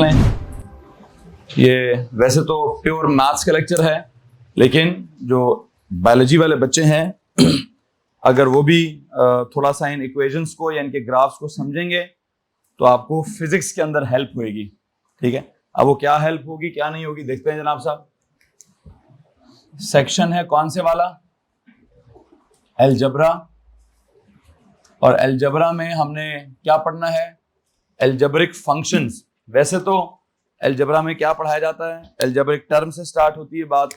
लें। ये वैसे तो प्योर मैथ्स का लेक्चर है, लेकिन जो बायोलॉजी वाले बच्चे हैं अगर वो भी थोड़ा सा इन इक्वेशंस को या इनके ग्राफ्स को समझेंगे तो आपको फिजिक्स के अंदर हेल्प होगी। ठीक है, अब वो क्या हेल्प होगी क्या नहीं होगी देखते हैं जनाब साहब। सेक्शन है कौन से वाला? अलजबरा। और अलजबरा में हमने क्या पढ़ना है? Algebraic functions. वैसे तो अलजबरा में क्या पढ़ाया जाता है? अलजबरिक टर्म से स्टार्ट होती है बात,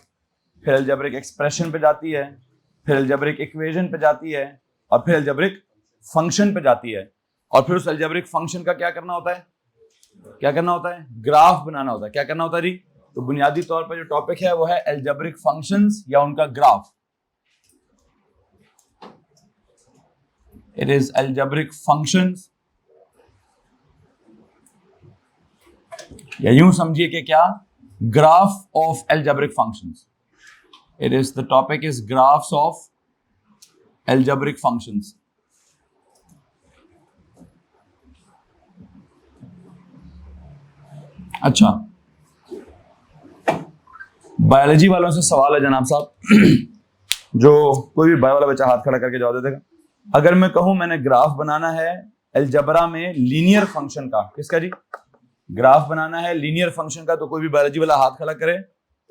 फिर अलजबरिक एक्सप्रेशन पे जाती है, फिर अलजबरिक इक्वेशन पे जाती है, और फिर अलजबरिक फंक्शन पे जाती है। और फिर उस अलजबरिक फंक्शन का क्या करना होता है? क्या करना होता है? ग्राफ बनाना होता है। क्या करना होता है जी? तो बुनियादी तौर पर जो टॉपिक है वो है अलजबरिक फंक्शंस या उनका graph. It is algebraic functions, या यूं समझिए कि क्या? Graph of algebraic functions. It is the topic is graphs of algebraic functions. अच्छा, बायोलॉजी वालों से सवाल है जनाब साहब जो कोई भी बायो वाला बच्चा हाथ खड़ा करके जवाब दे देगा। अगर मैं कहूं मैंने ग्राफ बनाना है अलजबरा में लीनियर फंक्शन का, किसका जी? ग्राफ बनाना है लीनियर फंक्शन का, तो कोई भी बायोलॉजी वाला हाथ खड़ा करे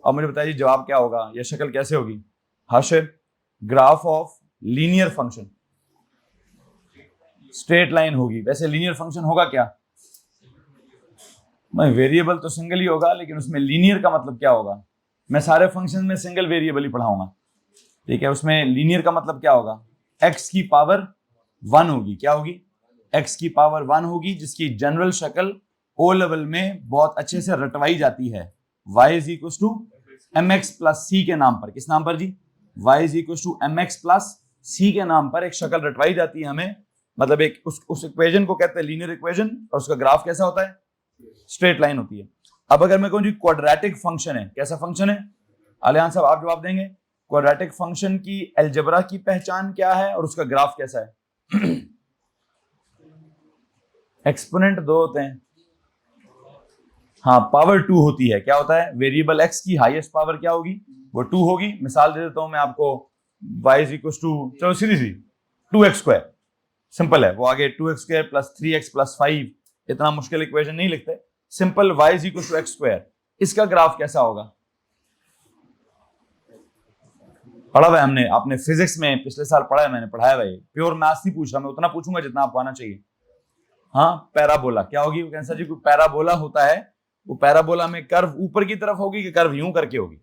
और मुझे बताइए जवाब क्या होगा या शक्ल कैसे होगी? Hashir, graph of linear function straight line होगी। वैसे लीनियर फंक्शन होगा क्या? मैं वेरिएबल तो सिंगल ही होगा, लेकिन उसमें लीनियर का मतलब क्या होगा? मैं सारे फंक्शन में सिंगल वेरिएबल ही पढ़ाऊंगा। ठीक है, उसमें लीनियर का मतलब क्या होगा? x की पावर 1 होगी। क्या होगी? x की पावर 1 होगी, जिसकी जनरल शक्ल ओ लेवल में बहुत अच्छे से रटवाई जाती है। y is equal to mx plus c के नाम पर। किस नाम पर जी? y is equal to mx plus c के नाम पर एक शक्ल रटवाई जाती है हमें। मतलब एक उस इक्वेशन को कहते हैं लीनियर इक्वेशन, और उसका ग्राफ कैसा होता है? स्ट्रेट लाइन होती है। अब अगर मैं कहूं जी क्वाड्रेटिक फंक्शन है, कैसा फंक्शन है? आलियान साहब आप जवाब देंगे। क्वाड्रेटिक फंक्शन की अलजबरा की पहचान क्या है और उसका ग्राफ कैसा है? एक्सपोनेंट 2 होते हैं, हाँ, पावर 2 होती है। क्या होता है? वेरिएबल x की हाईएस्ट पावर क्या होगी? वो 2 होगी। मिसाल दे देता हूं मैं आपको, y इज इक्वल टू, चलो सीधी सी 2x स्क्वायर, सिंपल है वो। आगे 2x square plus 3x plus 5, इतना मुश्किल इक्वेशन नहीं लिखते, simple y is equal to x square. इसका ग्राफ कैसा होगा? पढ़ा हुआ है हमने, आपने फिजिक्स में पिछले साल पढ़ा है, मैंने पढ़ाया हुआ है। प्योर मैथ्स नहीं पूछ रहा मैं, उतना पूछूंगा जितना आपको आना चाहिए। हाँ, पैराबोला क्या होगी? वो कैंसर जी, कोई पैराबोला होता है, वो पैराबोला में कर्व ऊपर की तरफ होगी कि कर्व यूं करके होगी?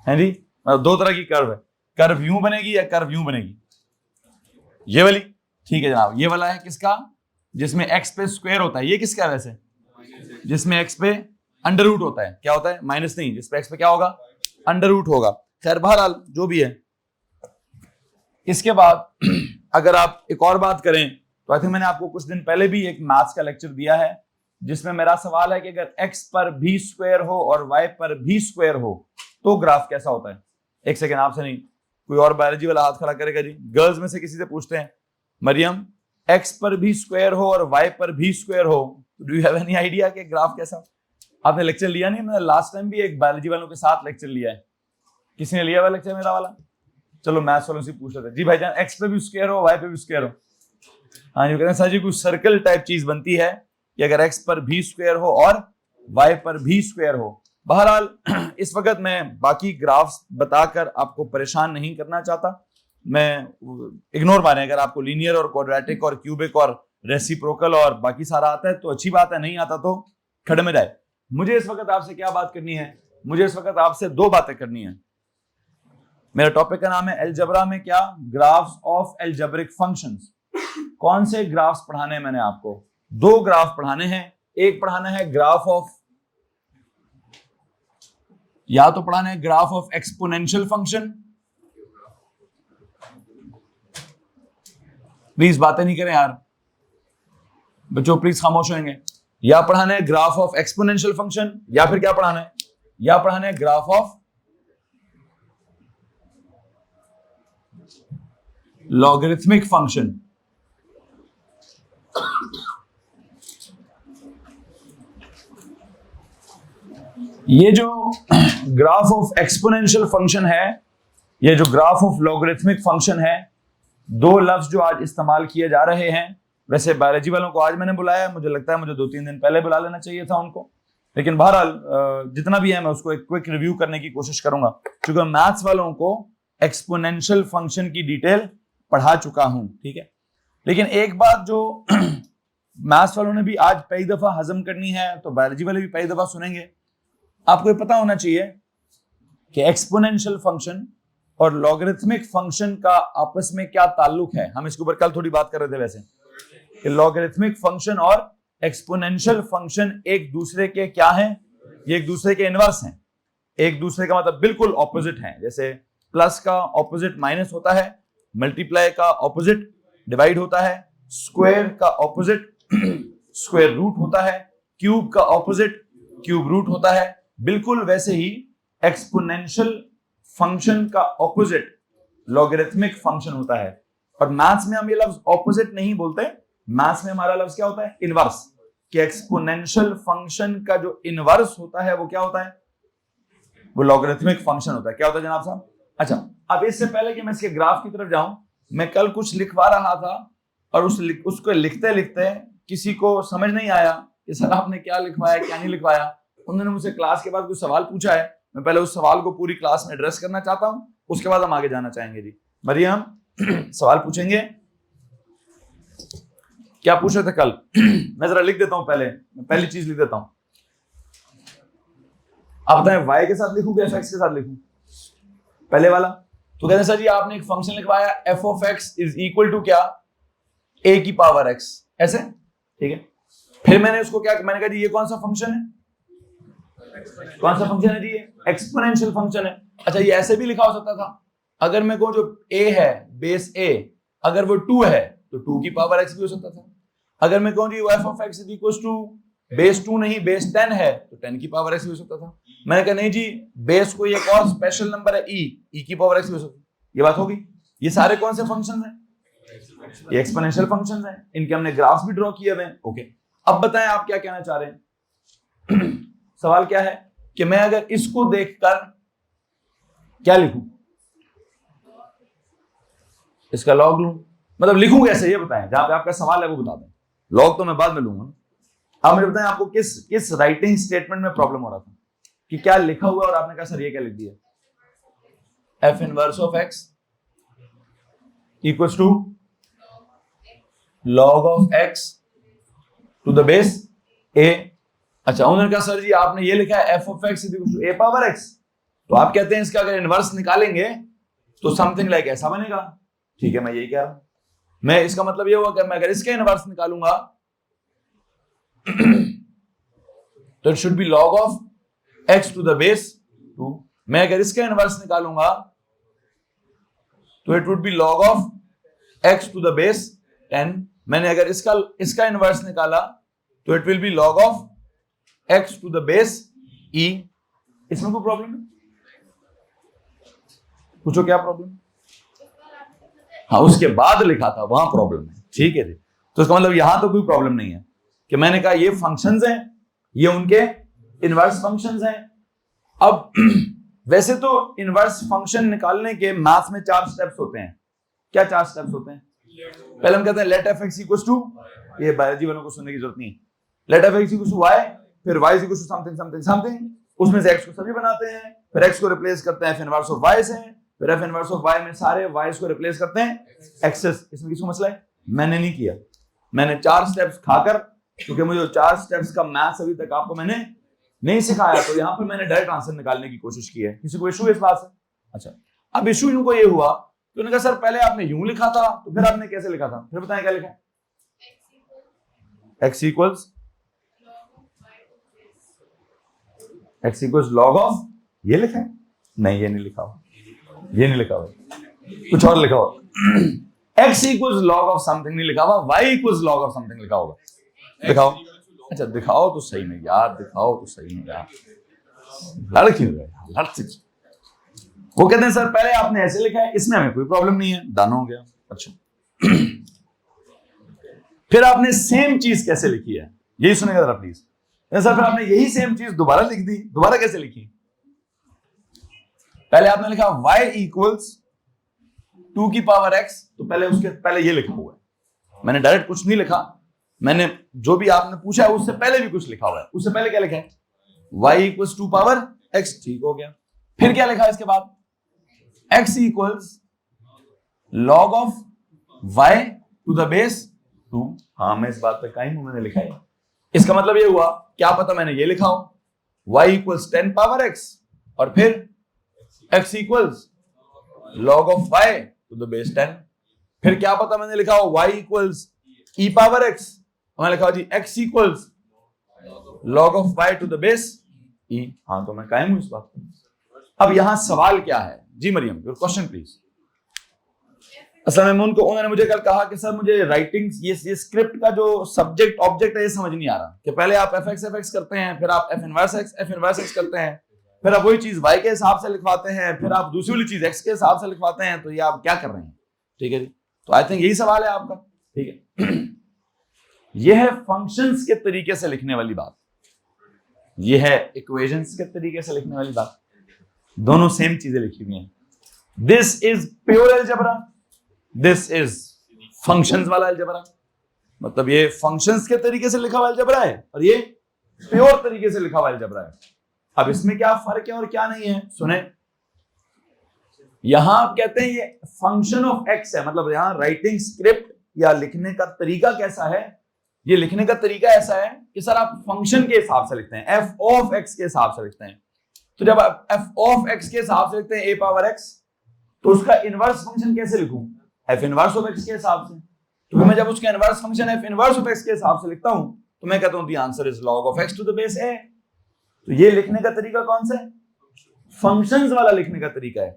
है जी, मतलब दो तरह की कर्व है, कर्व यूं बनेगी या कर्व यूं बनेगी? ये वाली। ठीक है जनाब, ये वाला है किसका? जिसमें x पे स्क्वायर होता है। ये किसका है वैसे? जिसमें x पे अंडर रूट होता है। क्या होता है? माइनस नहीं, जिसपे x पे क्या होगा? अंडर रूट होगा। खैर बहरहाल जो भी है। इसके बाद अगर आप एक और बात करें तो आई थिंक मैंने आपको कुछ दिन पहले भी एक मैथ्स का लेक्चर दिया है, जिसमें मेरा सवाल है कि अगर x पर भी स्क्वायर हो और y पर भी स्क्वायर हो तो ग्राफ कैसा होता है? एक सेकेंड, आपसे नहीं, कोई और बायोलॉजी वाला हाथ खड़ा करेगा जी। गर्ल्स में से किसी से पूछते हैं, मरियम, x पर भी स्क्वायर हो और y पर भी स्क्वायर हो, do you have any idea कि ग्राफ कैसा? आपने लेक्चर लिया नहीं? मैंने लास्ट टाइम भी एक बायोलॉजी वालों के साथ लेक्चर लिया है। किसी ने लिया हुआ लेक्चर मेरा वाला? चलो मैथ्स वालों से पूछ लेते हैं। जी भाईजान, x पे भी स्क्वायर हो, y पे भी स्क्वायर हो? हाँ जी, कहते हैं सर जी कुछ सर्कल टाइप चीज बनती है कि अगर x पर भी स्क्वायर हो और y पर भी स्क्वायर हो। बहरहाल इस वक्त मैं बाकी ग्राफ्स बताकर आपको परेशान नहीं करना चाहता, मैं इग्नोर मारें। अगर आपको लीनियर और क्वाड्रेटिक और क्यूबिक और रेसिप्रोकल और बाकी सारा आता है तो अच्छी बात है, नहीं आता तो खड़े में जाए। मुझे इस वक्त आपसे क्या बात करनी है? मुझे इस वक्त आपसे दो बातें करनी है। मेरा टॉपिक का नाम है अलजबरा में क्या? Graphs of algebraic functions. कौन से ग्राफ्स पढ़ाने हैं मैंने आपको? दो ग्राफ पढ़ाने हैं। एक पढ़ाना है ग्राफ ऑफ, या तो पढ़ाना है graph of exponential function. Please बातें नहीं करें यार बच्चों, प्लीज खामोश होंगे। या पढ़ाना है ग्राफ ऑफ एक्सपोनेंशियल फंक्शन, या फिर क्या पढ़ाना है? या पढ़ाना है ग्राफ ऑफ लॉगरिथमिक फंक्शन। ये जो ग्राफ ऑफ एक्सपोनेंशियल फंक्शन है, ये जो ग्राफ ऑफ लॉगरिथमिक फंक्शन है, दो लफ्ज जो आज इस्तेमाल किए जा रहे हैं। वैसे बायोलॉजी वालों को आज मैंने बुलाया, मुझे लगता है मुझे 2-3 दिन पहले बुला लेना चाहिए था उनको, लेकिन बहरहाल जितना भी है मैं उसको एक क्विक रिव्यू करने की कोशिश करूंगा, क्योंकि मैथ्स वालों को एक्सपोनेंशियल फंक्शन की डिटेल पढ़ा चुका हूं, ठीक है। लेकिन एक बात जो मैथ्स वालों ने भी आज पहली दफा हजम करनी है, तो बायोलॉजी वाले भी पहली दफा सुनेंगे। आपको ये पता होना चाहिए कि एक्सपोनेंशियल फंक्शन और लॉगरिथमिक फंक्शन का आपस में क्या ताल्लुक है। हम इसके ऊपर कल थोड़ी बात कर रहे थे वैसे, कि लॉगरिथमिक फंक्शन और एक्सपोनेंशियल फंक्शन एक दूसरे के क्या हैं, ये एक दूसरे के इनवर्स हैं। एक दूसरे का मतलब बिल्कुल ऑपोजिट है। जैसे प्लस का ऑपोजिट माइनस होता है, मल्टीप्लाई का ऑपोजिट डिवाइड होता है, स्क्वायर का ऑपोजिट स्क्वायर रूट होता है, क्यूब का ऑपोजिट क्यूब रूट होता है। बिल्कुल वैसे ही एक्सपोनेंशियल फंक्शन का ऑपोजिट लॉगरिथमिक फंक्शन होता है। और मैथ्स में हम ये लफ्ज ऑपोजिट नहीं बोलते, मैथ्स में हमारा लफ्ज क्या होता है, इनवर्स। कि एक्सपोनेंशियल फंक्शन का जो इनवर्स होता है वो क्या होता है, वो लॉगरिथमिक फंक्शन होता है। क्या होता है जनाब साहब? अच्छा, अब इससे पहले कि मैं इसके ग्राफ की तरफ जाऊं, मैं कल कुछ लिखवा रहा था और उसको लिखते लिखते किसी को समझ नहीं आया कि सर आपने क्या लिखवाया क्या नहीं लिखवाया। उन्होंने मुझसे क्लास के बाद कुछ सवाल पूछा है, मैं पहले उस सवाल को पूरी क्लास में एड्रेस करना चाहता हूं, उसके बाद हम आगे जाना चाहेंगे। जी मरियम सवाल पूछेंगे, क्या पूछ रहे थे कल? मैं जरा लिख देता हूं, पहली चीज लिख देता हूं। आप बताएं y के साथ लिखूं या fx के साथ लिखूं? पहले वाला तो कहते हैं सर जी आपने एक फंक्शन लिखवाया f of x is equal to क्या, a की पावर x, ऐसे, ठीक है। फिर मैंने उसको क्या, मैंने कहा जी ये कौन सा फंक्शन है, कौन सा फंक्शन है जी, ये एक्सपोनेंशियल फंक्शन है। अच्छा, ये ऐसे भी लिखा हो सकता था, अगर मैं कहूं जो a है बेस a, अगर वो 2 है तो 2 की पावर x भी हो सकता था। अगर मैं कहूं जी f of x is equal to base 2 नहीं बेस 10 है तो 10 की पावर x भी हो सकता था। मैंने कहा नहीं जी बेस को एक और स्पेशल नंबर है e की पावर x भी हो सकता है। ये बात होगी। ये सारे कौन से फंक्शंस हैं, ये एक्सपोनेंशियल फंक्शंस हैं, इनके हमने ग्राफ्स भी ड्रॉ किए हुए हैं। ओके, अब बताएं आप क्या कहना चाह रहे हैं। सवाल क्या है कि मैं अगर इसको देखकर क्या लिखूं, इसका लॉग लूं, मतलब लिखूं कैसे ये बताएं, जहां पे आपका सवाल है वो बता दें। लॉग तो मैं बाद में लूंगा। आप मुझे बताएं आपको किस राइटिंग स्टेटमेंट में प्रॉब्लम हो रहा था, कि क्या लिखा हुआ और आपने कहा सर ये क्या लिख दिया, f inverse of x equals to log of x to the base a। अच्छा, उन्होंने कहा सर जी आपने ये लिखा है f of x equals to a power x, तो आप कहते हैं इसका अगर इनवर्स निकालेंगे तो समथिंग लाइक ऐसा बनेगा। ठीक है, मैं यही कह रहा हूं। मैं इसका मतलब ये हुआ कि मैं अगर इसका इनवर्स निकालूंगा तो it should be log of x to the base 2। मैं अगर इसका इनवर्स निकालूंगा तो it would be log of x to the base 10। मैंने अगर इसका इनवर्स निकाला तो it will be log of x to the base e। इसमें कोई प्रॉब्लम है? पूछो क्या प्रॉब्लम? हाँ, उसके बाद लिखा था वहां प्रॉब्लम है। ठीक है जी, तो इसका मतलब यहां तो कोई प्रॉब्लम नहीं है कि मैंने कहा ये फंक्शंस हैं, ये उनके इनवर्स फंक्शंस हैं। अब वैसे तो इनवर्स फंक्शन निकालने के मैथ्स में 4 स्टेप्स होते हैं। क्या 4 स्टेप्स होते हैं? पहले हम कहते हैं let f x equals to, ये बायोलॉजी वालों को सुनने की जरूरत नहीं है, let f x equals to y, फिर y equals to something something something, उसमें से एक्स को सभी बनाते हैं, फिर एक्स को रिप्लेस करते हैं एफ इनवर्स ऑफ वाई से, फिर एफ इनवर्स ऑफ वाई में सारे वाई को रिप्लेस करते हैं एक्सेस। इसमें किसको मसला है? मैंने नहीं किया, मैंने 4 स्टेप्स खाकर, क्योंकि मुझे 4 स्टेप्स का मैथ्स अभी तक आपको मैंने नहीं सिखाया, तो यहां पर मैंने डायरेक्ट आंसर निकालने की कोशिश की है। किसी को इशू इस बात से? अच्छा, अब इशू इनको ये हुआ तो उन्होंने कहा सर पहले आपने यूं लिखा था तो फिर आपने कैसे लिखा था? फिर बताएं क्या लिखा? x इक्वल्स log ऑफ, ये लिखा है? नहीं, ये नहीं लिखा हुआ, ये नहीं लिखा हुआ, कुछ और लिखा हुआ। x equals log of something नहीं लिखा हुआ, y equals log of something लिखा होगा। दिखाओ। अच्छा, दिखाओ तो सही में यार, दिखाओ तो सही में यार, लड़ क्यों रहे यार? वो कहते हैं सर पहले आपने ऐसे लिखा है, इसमें हमें कोई प्रॉब्लम नहीं है, डन हो गया। अच्छा, फिर आपने सेम चीज कैसे लिखी है, यही सुनेगा जरा प्लीज। सर फिर आपने यही सेम चीज दोबारा लिख दी, दोबारा कैसे लिखी? पहले आपने लिखा y इक्वल्स 2 की पावर x, तो पहले उसके पहले ये लिखा हुआ है, मैंने डायरेक्ट कुछ नहीं लिखा, मैंने जो भी आपने पूछा है उससे पहले भी कुछ लिखा हुआ है। उससे पहले क्या लिखा है? y इक्वल्स 2 पावर x, ठीक हो गया। फिर क्या लिखा है इसके बाद? x equals log of y to the base 2। हाँ, मैं इस बात पे कायम हूं, मैंने लिखा है। इसका मतलब ये हुआ, क्या पता मैंने ये लिखा हो y इक्वल्स 10 पावर x और फिर x equals log of y to the base 10। फिर क्या पता मैंने लिखा हो y equals e power x, मैंने लिखा हो जी x equals log of y to the base e। हाँ, तो मैं कायम हूं इस बात पर। अब यहां सवाल क्या है जी मरियम, योर क्वेश्चन प्लीज। असल में उन्होंने मुझे कल कहा कि सर मुझे राइटिंग ये स्क्रिप्ट का जो सब्जेक्ट ऑब्जेक्ट है ये समझ नहीं आ रहा, कि पहले आप एफ एक्स करते हैं, फिर आप एफ इनवर्स एक्स करते हैं, फिर आप वही चीज y के हिसाब से लिखवाते हैं, फिर आप दूसरी वाली चीज x के हिसाब से लिखवाते हैं, तो ये आप क्या कर रहे हैं? ठीक है जी, तो आई थिंक यही सवाल है आपका। ठीक है, यह है फंक्शंस के तरीके से लिखने वाली बात, यह है इक्वेशंस के तरीके से लिखने वाली बात, दोनों सेम चीजें लिखी हुई हैं। This is pure algebra, this is functions वाला अलजेब्रा, मतलब ये फंक्शंस के तरीके से लिखा हुआ अलजेब्रा है और ये प्योर तरीके से लिखा हुआ अलजेब्रा है। अब इसमें क्या फर्क है और क्या नहीं है सुने। यहां आप कहते हैं ये फंक्शन ऑफ एक्स है, मतलब यहां राइटिंग स्क्रिप्ट या लिखने का तरीका कैसा है, ये लिखने का तरीका ऐसा है कि सर आप फंक्शन के हिसाब से लिखते हैं, एफ ऑफ एक्स के हिसाब से लिखते हैं। तो जब आप एफ ऑफ एक्स के हिसाब से लिखते हैं ए पावर एक्स, तो उसका इनवर्स फंक्शन कैसे लिखूं? एफ इनवर्स ऑफ एक्स के हिसाब से। तो मैं जब उसका inverse function f inverse of x के हिसाब से लिखता हूं, तो मैं कहता हूं the answer is log of x to the base a. तो ये लिखने का तरीका कौन सा है? फंक्शंस वाला लिखने का तरीका है।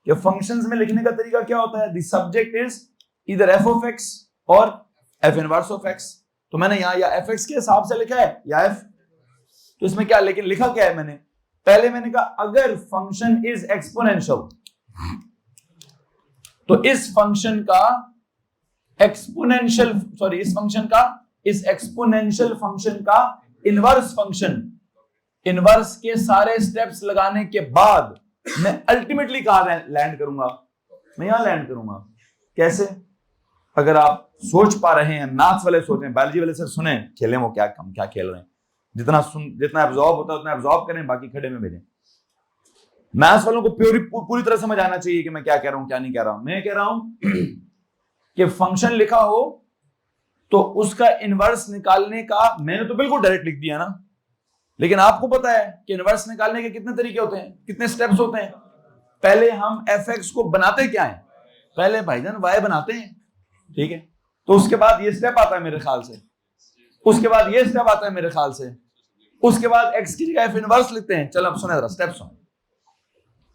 कि फंक्शंस में लिखने का तरीका क्या होता है? The subject is either F of x और एफ इनवर्स ऑफ एक्स। तो मैंने यहां या एफ एक्स के हिसाब से लिखा है या एफ, तो इसमें क्या, लेकिन लिखा क्या है मैंने? पहले मैंने कहा अगर फंक्शन इज एक्सपोनेंशियल, तो इस फंक्शन का एक्सपोनेंशियल, सॉरी इस फंक्शन का, इस एक्सपोनेंशियल फंक्शन का इनवर्स फंक्शन, इनवर्स के सारे स्टेप्स लगाने के बाद मैं अल्टीमेटली कहां लैंड करूंगा? मैं यहां लैंड करूंगा। कैसे? अगर आप सोच पा रहे हैं, मैथ्स वाले सोच रहे हैं, बायोलॉजी वाले सर सुने, खेलें वो क्या, हम क्या खेल रहे हैं, जितना एब्जॉर्ब होता है उतना एब्जॉर्ब करें, बाकी खड़े में भेजें। मैथ्स वालों को पूरी तरह समझ आना चाहिए कि मैं क्या कह रहा हूं क्या नहीं कह रहा हूं। मैं कह रहा हूं कि फंक्शन लिखा हो तो उसका इनवर्स निकालने का, मैंने तो बिल्कुल डायरेक्ट लिख दिया ना, लेकिन आपको पता है कि इनवर्स निकालने के कितने तरीके होते हैं, कितने स्टेप्स होते हैं। पहले हम एफ एक्स को बनाते क्या है? पहले भाईजान वाई बनाते हैं, ठीक है, तो उसके बाद ये स्टेप आता है मेरे ख्याल से, उसके बाद ये स्टेप आता है मेरे ख्याल से, उसके बाद एक्स की जगह एफ इनवर्स लिखते हैं। चलो अब सुने जरा स्टेप सुनो।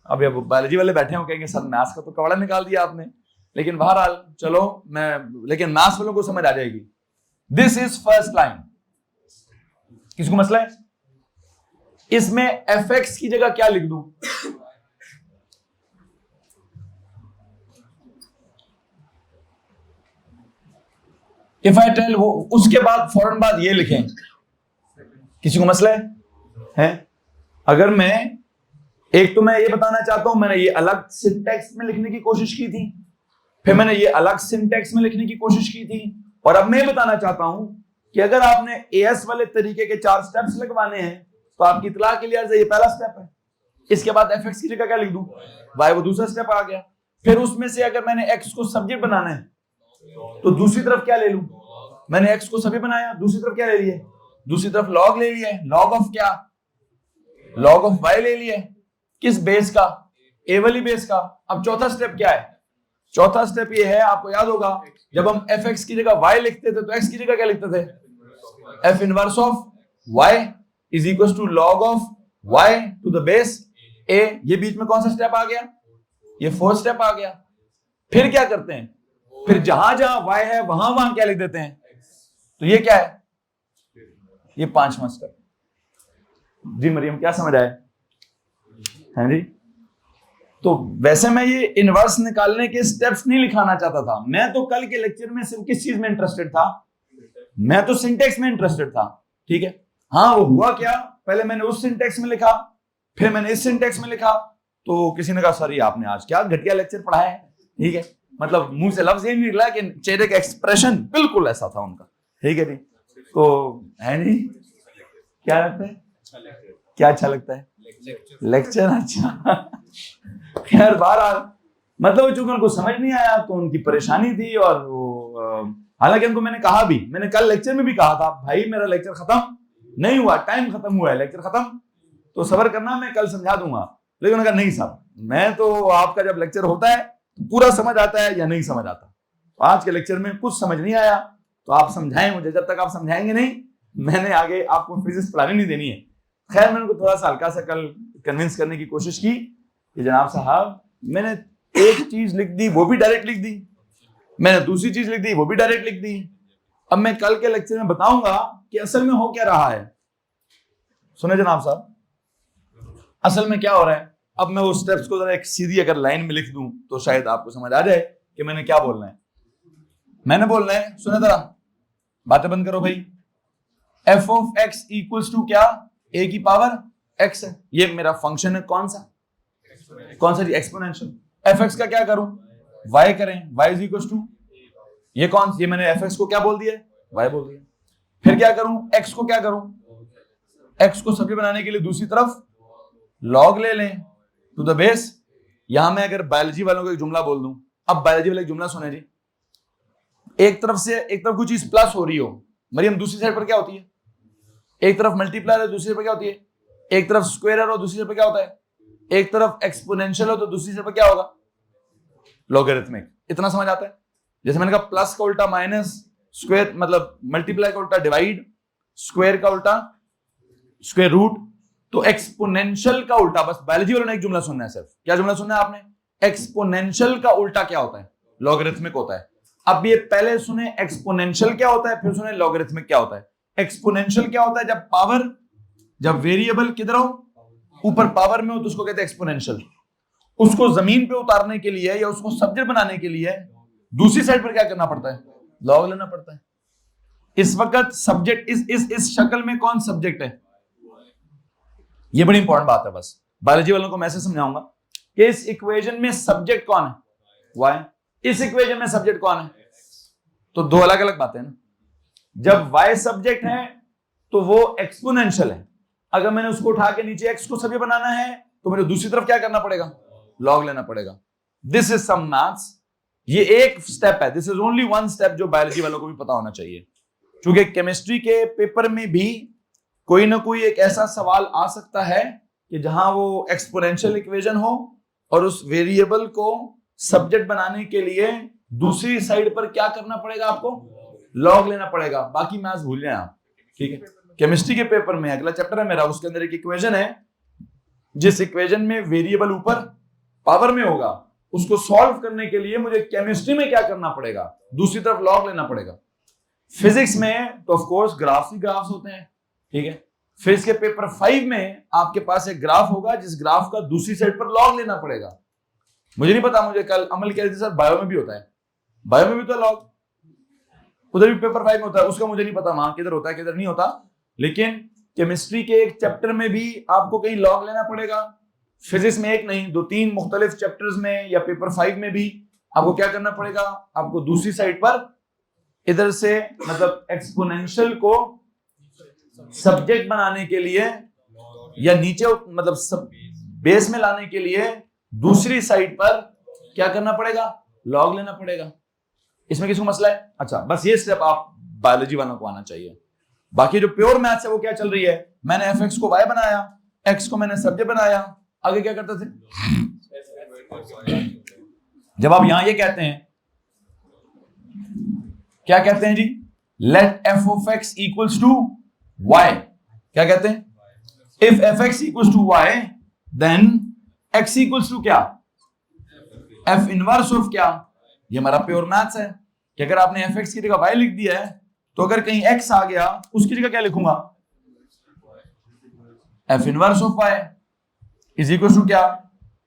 अब ये बायोलॉजी वाले बैठे हो कहेंगे सर मैथ्स का तो कवड़ा निकाल दिया आपने, लेकिन बहरहाल चलो लेकिन मैथ्स वालों को समझ आ जाएगी। This is first line. किसको मसला है? इसमें एफ एक्स की जगह क्या लिख दूं? इफ आई टेल, वो उसके बाद फौरन बाद ये लिखें, किसी को मसला है? अगर मैं एक तो मैं ये बताना चाहता हूं, मैंने ये अलग सिंटैक्स में लिखने की कोशिश की थी, फिर मैंने ये अलग सिंटैक्स में लिखने की कोशिश की थी, और अब मैं बताना चाहता हूं कि अगर आपने एएस वाले तरीके के 4 स्टेप्स लगवाने हैं तो आपकी इतला के लिए ये पहला स्टेप है। इसके बाद एफ एक्स की जगह क्या लिख दूं? वाई, वो दूसरा स्टेप आ गया। फिर उसमें से अगर मैंने एक्स को सब्जेक्ट बनाना है तो दूसरी तरफ क्या ले लूं? मैंने एक्स को सब्जेक्ट बनाया, दूसरी तरफ क्या ले लिए? दूसरी तरफ लॉग ले लिया। लॉग ऑफ क्या? लॉग ऑफ वाई ले लिया। किस बेस का? ए वाली बेस का। अब चौथा स्टेप क्या है? चौथा स्टेप ये है, आपको याद होगा जब हम एफ एक्स की जगह वाई लिखते थे तो एक्स की जगह क्या लिखते थे? F inverse of y is equal to log of y to the base a. ये बीच में कौन सा स्टेप आ गया? ये 4th स्टेप आ गया। फिर क्या करते हैं? फिर जहां जहां वाई है वहां वहां क्या लिख देते हैं? तो ये क्या है? ये 5वां स्टेप। जी मरियम, क्या समझ आए? हैं जी? तो वैसे मैं ये इनवर्स निकालने के स्टेप्स नहीं लिखाना चाहता था। मैं तो कल के लेक्चर में सिर्फ किस चीज में इंटरेस्टेड था? मैं तो सिंटेक्स में इंटरेस्टेड था, ठीक है। हाँ, वो हुआ क्या, पहले मैंने उस सिंटेक्स में लिखा, फिर मैंने इस सिंटेक्स में लिखा, तो किसी ने कहा सर ये आपने आज क्या घटिया लेक्चर पढ़ाया है। ठीक है, मतलब मुंह से लफ्ज ये नहीं निकला कि चेहरे का एक्सप्रेशन बिल्कुल ऐसा था उनका। ठीक है जी, तो है नहीं, क्या लगता है, क्या अच्छा लगता है लेक्चर? अच्छा खैर बहरहाल, मतलब चूंकि उनको समझ नहीं आया तो उनकी परेशानी थी, और वो हालांकि उनको मैंने कहा भी, मैंने कल लेक्चर में भी कहा था भाई मेरा लेक्चर खत्म नहीं हुआ, टाइम खत्म हुआ है, लेक्चर खत्म, तो सब्र करना, मैं कल समझा दूंगा। लेकिन उन्होंने कहा नहीं साहब, मैं तो आपका जब लेक्चर होता है तो पूरा समझ आता है या नहीं समझ आता, तो आज के लेक्चर में कुछ समझ नहीं आया, तो आप समझाएं मुझे, जब तक आप समझाएंगे नहीं मैंने आगे आपको फिजिक्स पढ़ाने नहीं देनी है। खैर मैंने उनको थोड़ा सा हल्का सा कल कन्विंस करने की कोशिश की कि जनाब साहब मैंने एक चीज लिख दी वो भी डायरेक्ट लिख दी, मैंने दूसरी चीज लिख दी वो भी डायरेक्ट लिख दी, अब मैं कल के लेक्चर में बताऊंगा कि असल में हो क्या रहा है। सुने जनाब साहब, असल में क्या हो रहा है, अब मैं उस स्टेप्स को जरा एक सीधी अगर लाइन में लिख दूं तो शायद आपको समझ आ जाए कि मैंने क्या बोलना है। मैंने बोलना है, सुने जरा, बातें बंद करो भाई, f of x equals to क्या, ए की पावर एक्स है, ये मेरा फंक्शन है, कौन सा जी, एक्सपोनेंशियल। एफ एक्स का क्या करूं, वाई करें, वाई इज इक्वल्स टू, ये कौन, ये मैंने एफ एक्स को क्या बोल दिया, वाई बोल दिया। फिर क्या करूं, एक्स को क्या करूं, एक्स को सब्जेक्ट बनाने के लिए दूसरी तरफ लॉग ले लें टू द बेस। यहां मैं अगर बायोलॉजी वालों को एक जुमला बोल दूं, अब बायोलॉजी वाले एक जुमला सुने जी, एक तरफ कोई चीज प्लस हो रही हो, मरियम दूसरी साइड पर क्या होती है, एक तरफ मल्टीप्लायर है दूसरी साइड पर क्या होती है, एक तरफ स्क्वायर हो दूसरी साइड पर क्या होता है, एक तरफ एक्सपोनेंशियल हो तो दूसरी साइड पर क्या होगा, लॉगरिथमिक। इतना समझ आता है? जैसे मैंने कहा प्लस का उल्टा माइनस, स्क्वायर मतलब मल्टीप्लाई का उल्टा डिवाइड, स्क्वायर का उल्टा स्क्वायर रूट, तो एक्सपोनेंशियल का उल्टा, बस बायोलॉजी वालों ने एक जुमला सुनना है, सिर्फ क्या जुमला सुनना है आपने, एक्सपोनेंशियल का उल्टा क्या होता है, लॉगरिथमिक होता है। अब ये पहले सुने एक्सपोनेंशियल क्या होता है, फिर सुने लॉगरिथमिक क्या होता है। एक्सपोनेंशियल क्या होता है, जब पावर, जब वेरिएबल किधर हो, ऊपर पावर में हो तो उसको कहते हैं एक्सपोनेंशियल। उसको जमीन पे उतारने के लिए या उसको सब्जेक्ट बनाने के लिए दूसरी साइड पर क्या करना पड़ता है, लॉग लेना पड़ता है। इस वक्त सब्जेक्ट इस शक्ल में कौन सब्जेक्ट है, ये बड़ी इंपॉर्टेंट बात है, बस बायोलॉजी वालों को मैं ऐसे समझाऊंगा कि इस इक्वेशन में सब्जेक्ट कौन है, वाई, इस इक्वेशन में सब्जेक्ट कौन है, तो दो अलग अलग बातें हैं ना। जब वाई सब्जेक्ट है तो वो एक्सपोनेंशियल है, अगर मैंने उसको उठा के नीचे एक्स को सब्जेक्ट बनाना है तो मुझे दूसरी तरफ क्या करना पड़ेगा, लॉग लेना पड़ेगा। दिस इज सम मैथ्स, ये एक स्टेप है, this is only one step जो बायोलॉजी वालों को भी पता होना चाहिए, क्योंकि केमिस्ट्री के पेपर में भी कोई ना कोई एक ऐसा सवाल आ सकता है कि जहां वो एक्सपोनेंशियल इक्वेशन हो और उस वेरिएबल को सब्जेक्ट बनाने के लिए दूसरी साइड पर क्या करना पड़ेगा, आपको लॉग लेना पड़ेगा। बाकी मैथ्स भूल जाए आप, ठीक है। केमिस्ट्री के पेपर में अगला चैप्टर है मेरा, उसके अंदर एक इक्वेशन है, जिस इक्वेशन में वेरिएबल ऊपर पावर में होगा, उसको सॉल्व करने के लिए मुझे केमिस्ट्री में क्या करना पड़ेगा, दूसरी तरफ लॉग लेना पड़ेगा। फिजिक्स में तो of course graphs he graphs होते हैं, ठीक है। फिजिक्स के पेपर 5 में आपके पास एक ग्राफ होगा, जिस ग्राफ का दूसरी साइड पर लॉग लेना पड़ेगा। मुझे नहीं पता, मुझे कल अमल कह रहे थे सर बायो में भी होता है, बायो में भी तो लॉग, उधर भी पेपर 5 में होता है, उसका मुझे नहीं पता वहां किधर होता है किधर नहीं होता, लेकिन केमिस्ट्री के एक चैप्टर में भी आपको कहीं लॉग लेना पड़ेगा। फिजिक्स में एक नहीं 2-3 मुख्तलिफ चैप्टर्स में या पेपर 5 में भी आपको क्या करना पड़ेगा, आपको दूसरी साइड पर इधर से मतलब एक्सपोनेंशियल को सब्जेक्ट बनाने के लिए या नीचे मतलब सब बेस में लाने के लिए दूसरी साइड पर क्या करना पड़ेगा, लॉग लेना पड़ेगा। इसमें किसको मसला है? अच्छा, बस ये स्टेप आप बायोलॉजी वालों को आना चाहिए। बाकी जो प्योर मैथ्स है वो क्या चल रही है, मैंने एफ एक्स को वाई बनाया, एक्स को मैंने सब्जेक्ट बनाया, आगे क्या करते थे, जब आप यहां ये कहते हैं, क्या कहते हैं जी, let f of x equals to y, क्या कहते हैं, if f x equals to y then x equals to क्या, एफ इनवर्स ऑफ क्या। ये हमारा प्योर मैथ्स है कि अगर आपने एफ एक्स की जगह वाई लिख दिया है तो अगर कहीं एक्स आ गया उसकी जगह क्या लिखूंगा, f inverse of y is equal to क्या,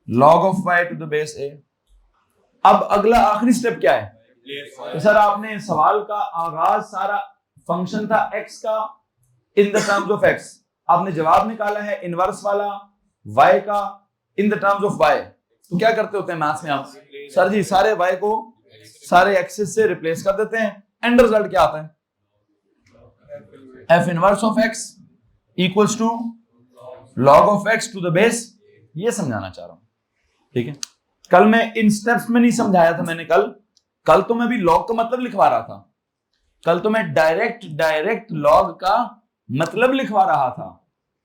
log of y to the base a. अब अगला आखिरी स्टेप क्या है, तो सर आपने सवाल का आगाज सारा फंक्शन था एक्स का, in the terms of x. आपने जवाब निकाला है इनवर्स वाला y का in the terms of y, तो क्या करते होते हैं मैथ्स में आप? सर जी सारे y को सारे एक्सिस से रिप्लेस कर देते हैं, एंड रिजल्ट क्या आता है? f inverse of x equals to log of x to the base. ये समझाना चाह रहा हूं, ठीक है। कल मैं इन स्टेप्स में नहीं समझाया था मैंने, कल तो मैं भी log का मतलब लिखवा रहा था, कल तो मैं डायरेक्ट log का मतलब लिखवा रहा था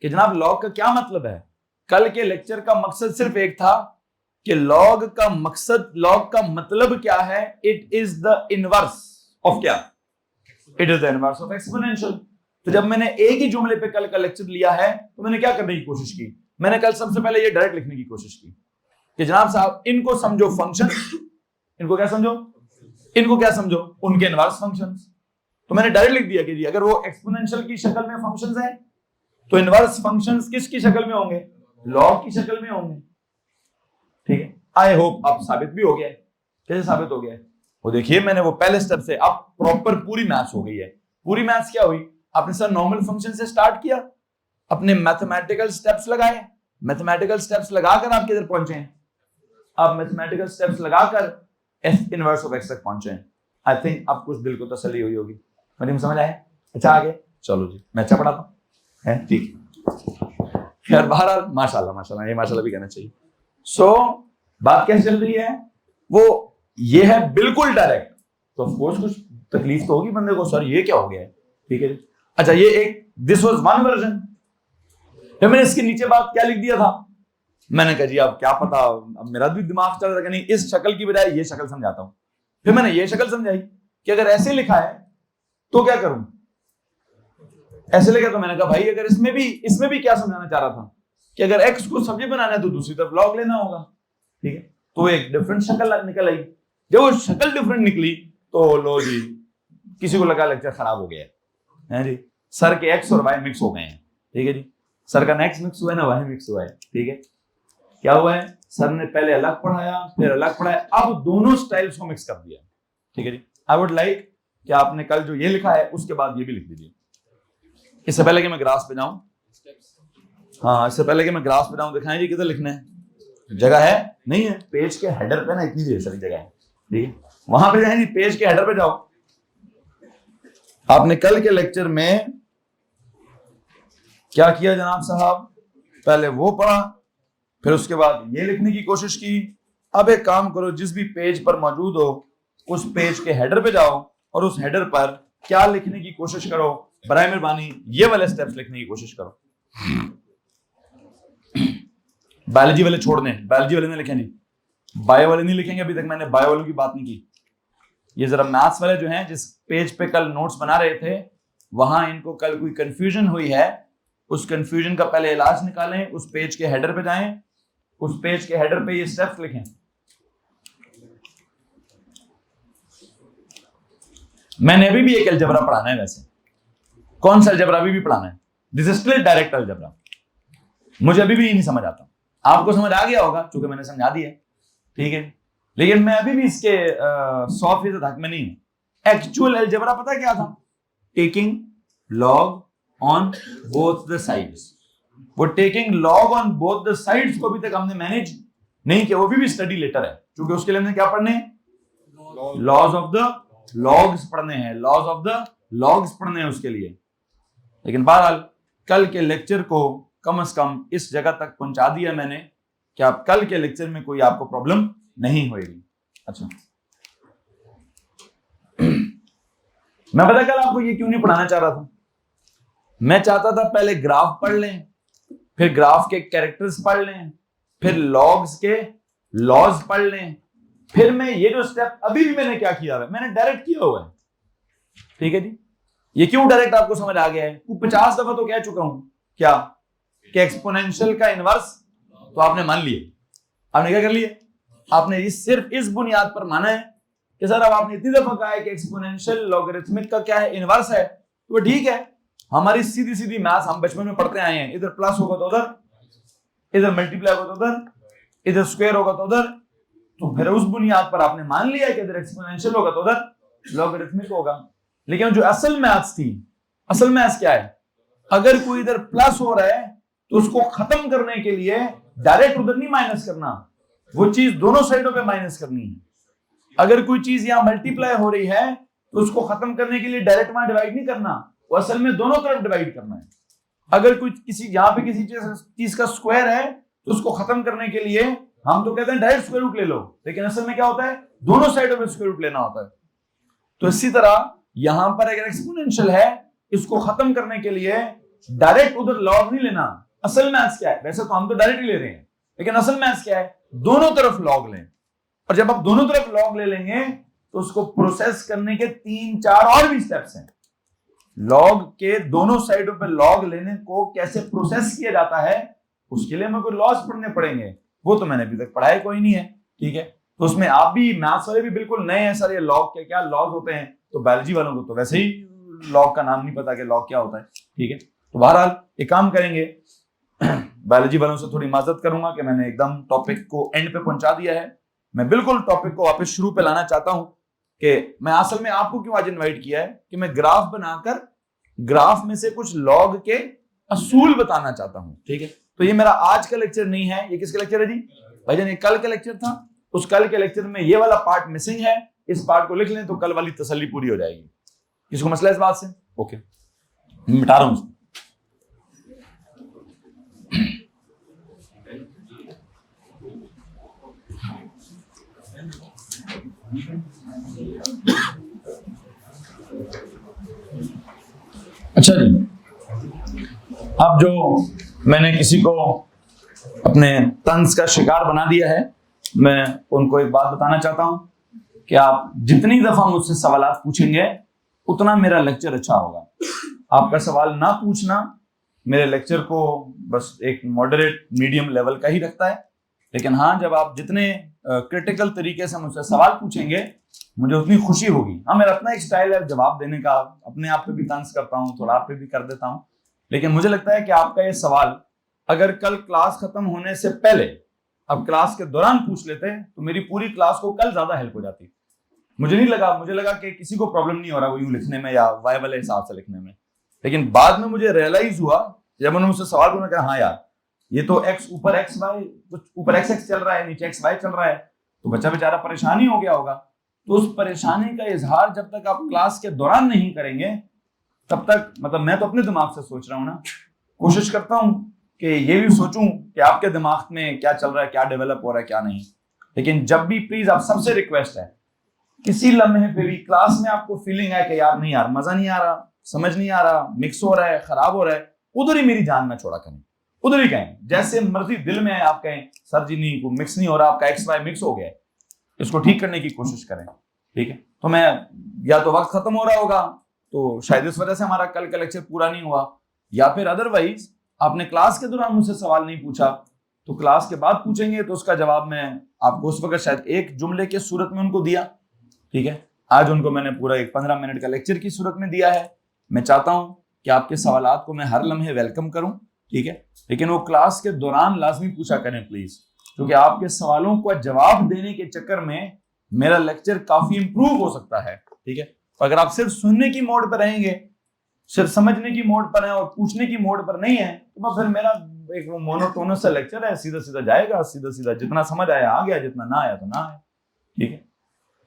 कि जनाब log का क्या मतलब है। कल के लेक्चर का मकसद सिर्फ एक था कि log का मतलब क्या है? It is the inverse of क्या? It is the inverse of exponential. तो जब मैंने एक ही जुमले पे कल का लेक्चर लिया है तो मैंने क्या करने की कोशिश की? मैंने कल सबसे पहले ये डायरेक्ट लिखने की कोशिश की कि जनाब साहब इनको समझो फंक्शन, इनको क्या समझो? इनको क्या समझो? उनके इनवर्स फंक्शंस। तो मैंने डायरेक्ट लिख दिया कि जी अगर वो एक्सपोनेंशियल की शक्ल में फंक्शंस हैं तो इनवर्स फंक्शंस किसकी शक्ल में होंगे? लॉग की शक्ल में होंगे, ठीक है। आई होप अब साबित भी हो गया है। कैसे साबित हो गया है? वो देखिए मैंने वो पहले स्टेप से अब प्रॉपर पूरी मैथ्स हो गई है। पूरी मैथ्स क्या हुई? आपने सर नॉर्मल फंक्शन से स्टार्ट किया, अपने मैथमेटिकल स्टेप्स लगाए, मैथमेटिकल स्टेप्स लगाकर आप किधर पहुंचे हैं? आप मैथमेटिकल स्टेप्स लगाकर एफ इनवर्स ऑफ एक्स तक पहुंचे हैं। आई थिंक अब कुछ दिल को तसल्ली हुई होगी, मुझे समझ आया। अच्छा आगे चलो जी, मैं अच्छा पढ़ाता हूं, ठीक यार। बहरहाल माशाल्लाह माशाल्लाह, ये माशाल्लाह भी कहना चाहिए। सो बात कैसे चल रही है? वो ये है बिल्कुल डायरेक्ट, तो ऑफ कोर्स कुछ तकलीफ तो होगी बंदे को, सर ये क्या हो गया है, ठीक है। अच्छा ये एक दिस वाज वन वर्जन। फिर मैंने इसके नीचे बात क्या लिख दिया था? मैंने कहा जी अब क्या पता, अब मेरा भी दिमाग चल रहा है कि नहीं इस शक्ल की बजाय ये शक्ल समझाता हूं। फिर मैंने ये शक्ल समझाई कि अगर ऐसे लिखा है तो क्या करूं? ऐसे लिखा तो मैंने कहा भाई अगर इसमें भी क्या समझाना चाह रहा था कि अगर x को सब्जी बनाना है तो दूसरी तरफ log लेना होगा, ठीक है। तो एक डिफरेंट शक्ल निकल आई। जब वो शक्ल डिफरेंट निकली तो लो जी किसी को लगा लेक्चर खराब हो गया है जी, सर के x और y मिक्स हो गए हैं, ठीक है जी। सर का x मिक्स हुआ है ना y मिक्स हुआ है, ठीक है। क्या हुआ है? सर ने पहले अलग पढ़ाया फिर अलग पढ़ाया, अब दोनों स्टाइल्स को मिक्स कर दिया, ठीक है जी। आई वुड लाइक कि आपने कल जो ये लिखा है उसके बाद ये भी लिख दीजिए। इससे पहले कि मैं ग्राफ पे जाऊं, हाँ इससे पहले कि मैं ग्राफ पे जाऊं, दिखाएं जी किधर लिखना है? जगह है नहीं है? पेज के हेडर पे ना इतनी ढेर सारी जगह है, ठीक है। वहां पे जाए जी, पेज के हेडर पे जाओ। आपने कल के लेक्चर में क्या किया जनाब साहब? पहले वो पढ़ा फिर उसके बाद ये लिखने की कोशिश की। अब एक काम करो, जिस भी पेज पर मौजूद हो उस पेज के हेडर पे जाओ और उस हेडर पर क्या लिखने की कोशिश करो? बराए मेहरबानी ये वाले स्टेप्स लिखने की कोशिश करो। बायोलॉजी वाले छोड़ दें, बायोलॉजी वाले नहीं लिखेंगे, बायो वाले नहीं लिखेंगे, अभी तक मैंने बायो वालों की बात नहीं की। ये जरा मैथ्स वाले जो हैं जिस पेज पे कल नोट्स बना रहे थे वहां इनको कल कोई कंफ्यूजन हुई है, उस कंफ्यूजन का पहले इलाज निकालें, उस पेज के हेडर पे जाएं, उस पेज के हेडर पे ये स्टेप्स लिखें। मैंने अभी भी एक अलजबरा पढ़ाना है, वैसे कौन सा अलजबरा अभी भी पढ़ाना है? This is still direct algebra. मुझे अभी भी नहीं समझ आता, आपको समझ आ गया होगा क्योंकि मैंने समझा दिया, ठीक है। लेकिन मैं अभी भी इसके 100% हक में नहीं हूं। एक्चुअल अलजबरा पता क्या था? Taking log on both the sides. वो taking log on both the sides को अभी तक हमने मैनेज नहीं किया, वो भी स्टडी लेटर है, क्योंकि उसके लिए हमने क्या पढ़ने हैं? लॉज ऑफ द लॉग्स पढ़ने हैं, लॉज ऑफ द लॉग्स पढ़ने हैं उसके लिए। लेकिन बहरहाल कल के लेक्चर को कम से कम इस जगह तक पहुंचा दिया मैंने कि आप कल के लेक्चर में कोई आपको प्रॉब्लम नहीं होगी। अच्छा मैं पता कल आपको ये क्यों नहीं पढ़ाना चाह रहा था? मैं चाहता था पहले ग्राफ पढ़ लें, फिर ग्राफ के कैरेक्टर्स पढ़ लें, फिर लॉग्स के लॉज पढ़ लें, फिर मैं ये जो स्टेप अभी भी मैंने क्या किया है, मैंने डायरेक्ट किया हुआ है, ठीक है जी। ये क्यों डायरेक्ट आपको समझ आ गया है? 50 दफा तो कह चुका हूं क्या कि एक्सपोनेंशियल का इनवर्स तो आपने मान लिया। आपने क्या कर लिया? आपने सिर्फ इस बुनियाद पर माना है कि सर अब आपने इतनी दफा कहा है कि एक्सपोनेंशियल लॉगरिथमिक का क्या है? इनवर्स है। तो ठीक है, हमारी सीधी सीधी मैथ्स हम बचपन में पढ़ते आए हैं, इधर प्लस होगा तो उधर, इधर मल्टीप्लाई होगा तो उधर, इधर स्क्वायर होगा तो उधर। तो फिर उस बुनियाद पर आपने मान लिया कि इधर एक्सपोनेंशियल होगा तो उधर लॉगरिथमिक होगा। लेकिन जो असल मैथ्स थी, असल मैथ्स क्या है? अगर कोई इधर प्लस हो रहा है तो उसको खत्म करने के लिए डायरेक्ट उधर नहीं माइनस करना, वो चीज दोनों साइडों पे माइनस करनी है। अगर कोई चीज यहां मल्टीप्लाई हो रही है तो उसको खत्म करने के लिए डायरेक्ट वहां डिवाइड नहीं करना, वो असल में दोनों तरफ डिवाइड करना है। अगर कोई किसी यहां पे किसी चीज का स्क्वायर है तो उसको खत्म करने के लिए हम तो कहते हैं डायरेक्ट स्क्वायर रूट ले लो, लेकिन असल में क्या होता है, दोनों साइडों में स्क्वायर रूट लेना होता है। तो इसी तरह यहां पर अगर एक्सपोनेंशियल है, इसको खत्म करने के लिए डायरेक्ट उधर लॉग नहीं लेना। असल मैथ्स क्या है, वैसे तो हम तो डायरेक्ट ही ले रहे हैं, लेकिन असल मैथ्स क्या है, दोनों तरफ लॉग लें। और जब आप दोनों तरफ लॉग ले लेंगे तो उसको प्रोसेस करने के 3-4 और भी स्टेप्स हैं। लॉग के दोनों साइडों पे लॉग लेने को कैसे प्रोसेस किया जाता है, उसके लिए मेरे को लॉज पढ़ने पड़ेंगे, वो तो मैंने अभी तक पढ़ाया कोई नहीं है, ठीक है। तो उसमें आप भी मैथ्स वाले भी बिल्कुल नए हैं सर, ये लॉग के क्या लॉग होते हैं, तो बायोलॉजी वालों को तो वैसे ही लॉग का नाम नहीं पता कि लॉग क्या होता है, ठीक है। तो बहरहाल एक काम करेंगे, बायोलॉजी वालों से थोड़ी माजरत करूंगा कि मैंने एकदम टॉपिक को एंड पे पहुंचा दिया है। मैं बिल्कुल टॉपिक को वापस शुरू पे लाना चाहता हूं कि मैं असल में आपको क्यों आज इनवाइट किया है कि मैं ग्राफ बनाकर ग्राफ में से कुछ लॉग के असूल बताना चाहता हूं, ठीक है। तो ये मेरा आज का लेक्चर नहीं है, ये किसका लेक्चर है जी भाईजान, ये कल का लेक्चर था। उस कल के लेक्चर में ये वाला पार्ट मिसिंग है, इस पार्ट को लिख लें तो कल वाली तसल्ली पूरी हो जाएगी। किसको मसला है इस बात से? ओके, मिटा रहा हूं। अच्छा जी, अब जो मैंने किसी को अपने तंज का शिकार बना दिया है, मैं उनको एक बात बताना चाहता हूं कि आप जितनी दफा मुझसे सवालात पूछेंगे उतना मेरा लेक्चर अच्छा होगा। आपका सवाल ना पूछना मेरे लेक्चर को बस एक मॉडरेट मीडियम लेवल का ही रखता है, लेकिन हाँ, जब आप जितने क्रिटिकल तरीके से मुझसे सवाल पूछेंगे मुझे उतनी खुशी होगी। हाँ, मेरा अपना एक स्टाइल है जवाब देने का, अपने आप पे भी तंज करता हूँ, थोड़ा आप पे भी कर देता हूँ, लेकिन मुझे लगता है कि आपका ये सवाल अगर कल क्लास खत्म होने से पहले अब क्लास के दौरान पूछ लेते तो मेरी पूरी क्लास को कल ज्यादा हेल्प हो जाती। मुझे लगा कि किसी को प्रॉब्लम नहीं हो रहा वो यूं लिखने में या वाई वाले हिसाब से लिखने में, लेकिन बाद में मुझे रियलाइज हुआ जब मैंने मुझसे सवाल पूछा, हाँ यार ये तो x ऊपर x y, कुछ ऊपर x चल रहा है, नीचे x y चल रहा है, तो बच्चा बेचारा परेशानी हो गया होगा। तो उस परेशानी का इजहार जब तक आप क्लास के दौरान नहीं करेंगे तब तक, मतलब मैं तो अपने दिमाग से सोच रहा हूँ ना, कोशिश करता हूँ कि ये भी सोचूं कि आपके दिमाग में क्या चल रहा है, क्या डेवलप हो रहा है, क्या नहीं। लेकिन जब भी प्लीज आप सबसे रिक्वेस्ट है, किसी लम्हे पे भी क्लास में आपको फीलिंग है कि यार नहीं यार मजा नहीं आ रहा, समझ नहीं आ रहा, मिक्स हो रहा है, खराब हो रहा है, उधर ही मेरी जान ना छोड़ा करें, उधर ही कहें, जैसे मर्जी दिल में है आप कहें सर जी नहीं मिक्स नहीं हो रहा, आपका एक्स वाई मिक्स हो गया है, इसको ठीक करने की कोशिश करें, ठीक है। तो मैं या तो वक्त खत्म हो रहा होगा तो शायद इस वजह से हमारा कल का लेक्चर पूरा नहीं हुआ, या फिर अदरवाइज आपने क्लास के दौरान मुझसे सवाल नहीं पूछा तो क्लास के बाद पूछेंगे तो उसका जवाब मैं आपको उस वक्त शायद एक जुमले के सूरत में उनको दिया, ठीक है। आज उनको मैंने पूरा एक 15 मिनट का लेक्चर की सूरत में दिया है। मैं चाहता हूं कि आपके सवालात को मैं हर लम्हे वेलकम करूं, ठीक है, लेकिन वो क्लास के दौरान लाजमी पूछा करें प्लीज, क्योंकि आपके सवालों का जवाब देने के चक्कर में मेरा लेक्चर काफी इंप्रूव हो सकता है, ठीक है। अगर आप सिर्फ सुनने की मोड पर रहेंगे, सिर्फ समझने की मोड पर है और पूछने की मोड पर नहीं है, तो फिर मेरा एक मोनोटोनस सा लेक्चर है, सीधा सीधा जाएगा, सीधा सीधा जितना समझ आया आ गया, जितना ना आया तो ना आया, ठीक है।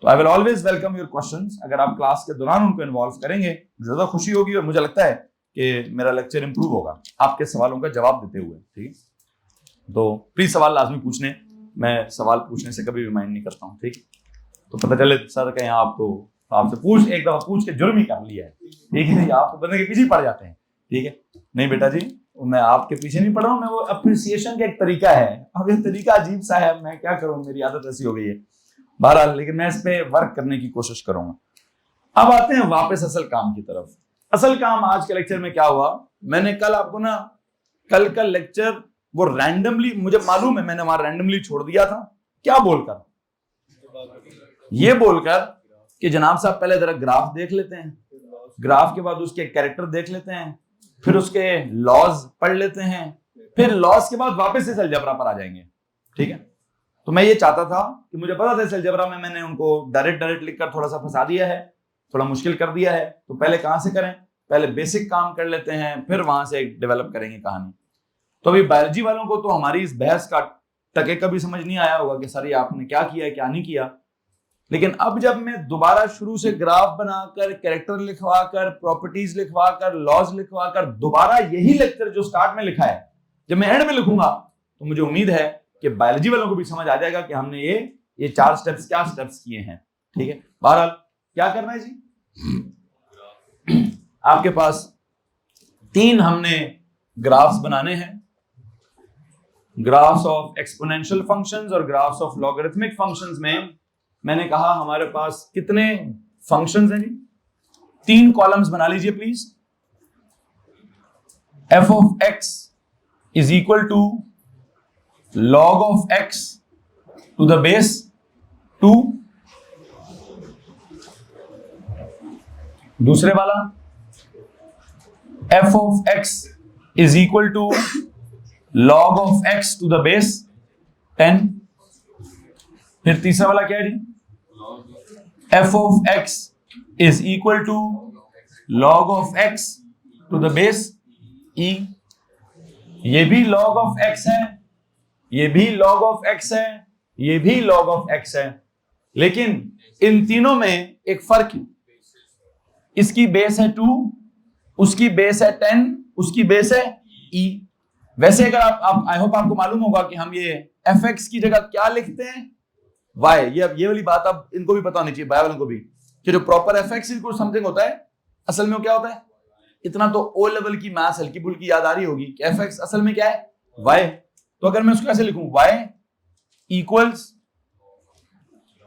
तो I will always welcome your questions. अगर आप क्लास के दौरान उनको इन्वॉल्व करेंगे ज्यादा खुशी होगी और मुझे लगता है कि मेरा लेक्चर इंप्रूव होगा आपके सवालों का जवाब देते हुए, ठीक है। तो प्लीज सवाल लाजमी पूछने, मैं सवाल पूछने से कभी भी माइंड नहीं करता हूँ, ठीक। तो पता चले सर कहीं आपको आपसे पूछ एक दफा पूछ के जुर्म ही कर लिया है, ठीक है, आप तो बंदे के पीछे पड़ जाते हैं, ठीक है। नहीं बेटा जी, मैं आपके पीछे नहीं पड़ रहा हूँ, मैं वो अप्रिसिएशन का एक तरीका है, अब ये तरीका अजीब सा है, मैं क्या करूँ, मेरी आदत ऐसी हो गई है बहरहाल, लेकिन मैं इस पे वर्क करने की कोशिश करूंगा। अब आते हैं वापस असल काम की तरफ। असल काम आज के लेक्चर में क्या हुआ, मैंने कल आपको ना कल का लेक्चर वो रैंडमली, मुझे मालूम है मैंने वहां रैंडमली छोड़ दिया था, क्या बोलकर, ये बोलकर कि जनाब साहब पहले जरा ग्राफ देख लेते हैं, ग्राफ के बाद उसके कैरेक्टर देख लेते हैं, फिर उसके लॉज पढ़ लेते हैं, फिर लॉज के बाद वापस इस अलजेब्रा पर आ जाएंगे, ठीक है। तो मैं ये चाहता था कि मुझे पता था इस अलजेब्रा में मैंने उनको डायरेक्ट लिखकर थोड़ा सा फंसा दिया है, थोड़ा मुश्किल कर दिया है, तो पहले कहां से करें, पहले बेसिक काम कर लेते हैं, फिर वहां से डेवलप करेंगे कहानी। तो अभी बायोलॉजी वालों को तो हमारी इस बहस का टके कभी समझ नहीं आया होगा कि सर ये आपने क्या किया क्या नहीं किया। लेकिन अब जब मैं दोबारा शुरू से ग्राफ बनाकर, कैरेक्टर लिखवाकर, प्रॉपर्टीज लिखवाकर, लॉज लिखवाकर दोबारा यही लेक्चर जो स्टार्ट में लिखा है जब मैं एंड में लिखूंगा, तो मुझे उम्मीद है कि बायोलॉजी वालों को भी समझ आ जाएगा कि हमने ये 4 स्टेप्स क्या स्टेप्स किए हैं। ठीक है, बहरहाल क्या करना है जी, आपके पास 3 हमने ग्राफ्स बनाने हैं, ग्राफ्स ऑफ एक्सपोनेंशियल फंक्शंस और ग्राफ्स ऑफ लॉगरिथमिक फंक्शंस में मैंने कहा हमारे पास कितने फंक्शंस हैं जी, 3 कॉलम्स बना लीजिए please. f of x is equal to log of x to the base 2। दूसरे वाला f of x is equal to log of x to the base 10। फिर तीसरा वाला क्या है जी, f of x is equal to log of x to the base e। ये भी log ऑफ x है, ये भी log ऑफ x है, ये भी log ऑफ x है, लेकिन इन तीनों में एक फर्क है, इसकी बेस है 2, उसकी बेस है 10, उसकी बेस है e। वैसे अगर आप आई होप आपको मालूम होगा कि हम ये fx की जगह क्या लिखते हैं, y। ये वाली बात अब इनको भी पता होनी चाहिए, बायो वालों को भी, कि जो प्रॉपर fx इक्वल समथिंग होता है असल में क्या होता है। इतना तो ओ लेवल की मैथ्स हल्की फुल्की याद आ रही होगी कि fx असल में क्या है, y। तो अगर मैं उसको ऐसे लिखूं, y equals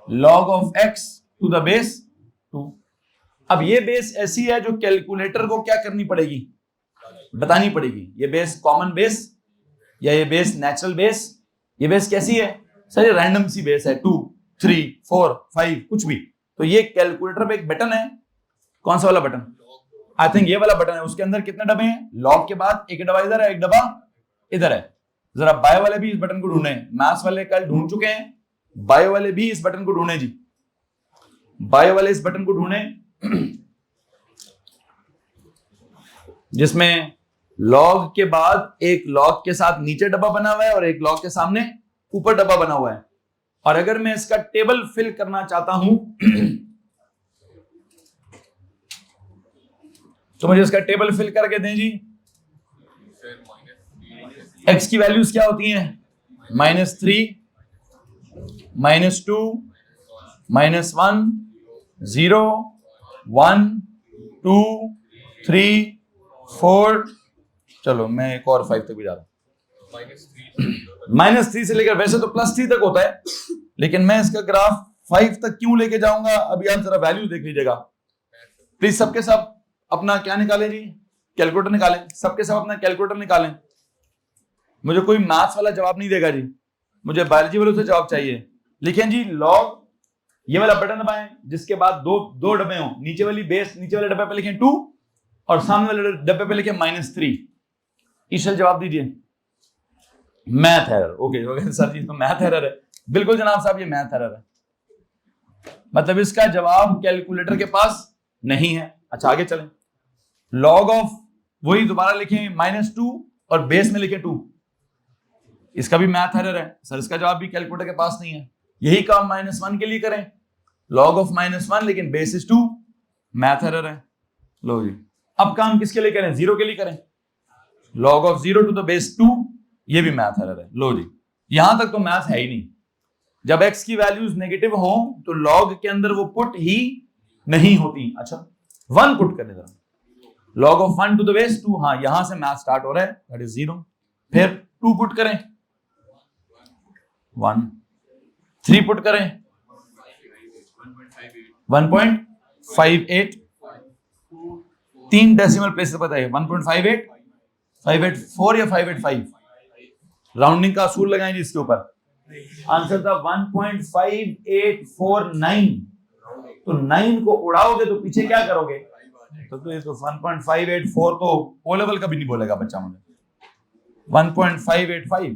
log of x to the base 2। अब ये बेस ऐसी है जो कैलकुलेटर को क्या करनी पड़ेगी, बतानी पड़ेगी। ये बेस कॉमन बेस या ये बेस नेचुरल बेस, ये बेस कैसी है सर, ये रैंडम सी बेस है, 2, 3, 4, 5 कुछ भी। तो ये कैलकुलेटर पे एक बटन है, कौन सा वाला बटन, आई थिंक ये वाला बटन है, उसके अंदर कितने डब्बे हैं, लॉग के बाद एक डब्बा इधर है, एक डब्बा इधर है। जरा बायो वाले भी इस बटन को ढूंढे, मैथ्स वाले कल ढूंढ चुके हैं, बायो वाले भी इस बटन को ढूंढे जी, बायो वाले इस बटन को ढूंढे जिसमें लॉग के बाद एक लॉग के साथ नीचे डब्बा बना हुआ है और एक लॉग के सामने ऊपर डब्बा बना हुआ है। और अगर मैं इसका टेबल फिल करना चाहता हूं तो मुझे इसका टेबल फिल करके दें जी। x की वैल्यूज क्या होती हैं, -3, -2, -1, 0, 1, 2, 3, 4, चलो मैं एक और 5 तक भी जा रहा हूं। -3 से लेकर, वैसे तो +3 तक होता है, लेकिन मैं इसका ग्राफ 5 तक क्यों लेके जाऊंगा, अभी आप जरा वैल्यू देख लीजिएगा प्लीज। सबके सब अपना क्या निकालें जी, कैलकुलेटर निकालें, सबके सब अपना कैलकुलेटर निकालें। मुझे कोई मैथ्स वाला जवाब नहीं देगा जी, मुझे बायोलॉजी वालों से जवाब चाहिए। लिखें जी लॉग, ये वाला बटन दबाएं जिसके बाद दो डब्बे हो, नीचे वाली बेस, नीचे वाले डब्बे पे लिखें 2 और सामने वाले डब्बे पे लिखें -3। ईशल जवाब दीजिए। मैथ एरर, ओके सर जी तो मैथ एरर है, बिल्कुल जनाब साहब ये मैथ एरर है, मतलब इसका जवाब कैलकुलेटर के पास नहीं है। अच्छा आगे चलें, लॉग ऑफ, वही दोबारा लिखें -2 और बेस में लिखें 2, इसका भी मैथ एरर है सर, इसका जवाब भी कैलकुलेटर के पास नहीं है। यही काम -1 के लिए करें, लॉग ऑफ -1 लेकिन बेस इज 2, मैथ एरर है। लो जी, अब काम किसके लिए करें, 0 के लिए करें, log of 0 to the base 2, ये भी मैथ एरर है। लो जी, यहां तक तो मैथ है ही नहीं। जब x की वैल्यूज नेगेटिव हो तो log के अंदर वो पुट ही नहीं होती। अच्छा 1 पुट करने जरा, log of 1 to the base 2, हाँ यहां से मैथ स्टार्ट हो रहा है, दैट इज 0। फिर 2 पुट करें 1, 3 पुट करें 1.58, 3 डेसिमल प्लेसेस बताइए, 1.58, 584 या 585, राउंडिंग का असूल लगाएं जी इसके ऊपर। आंसर था 1.5849, तो 9 को उड़ाओगे तो पीछे क्या करोगे, तो ये तो 1.584 तो ओ लेवल का भी नहीं बोलेगा बच्चा मुझे। 1.585,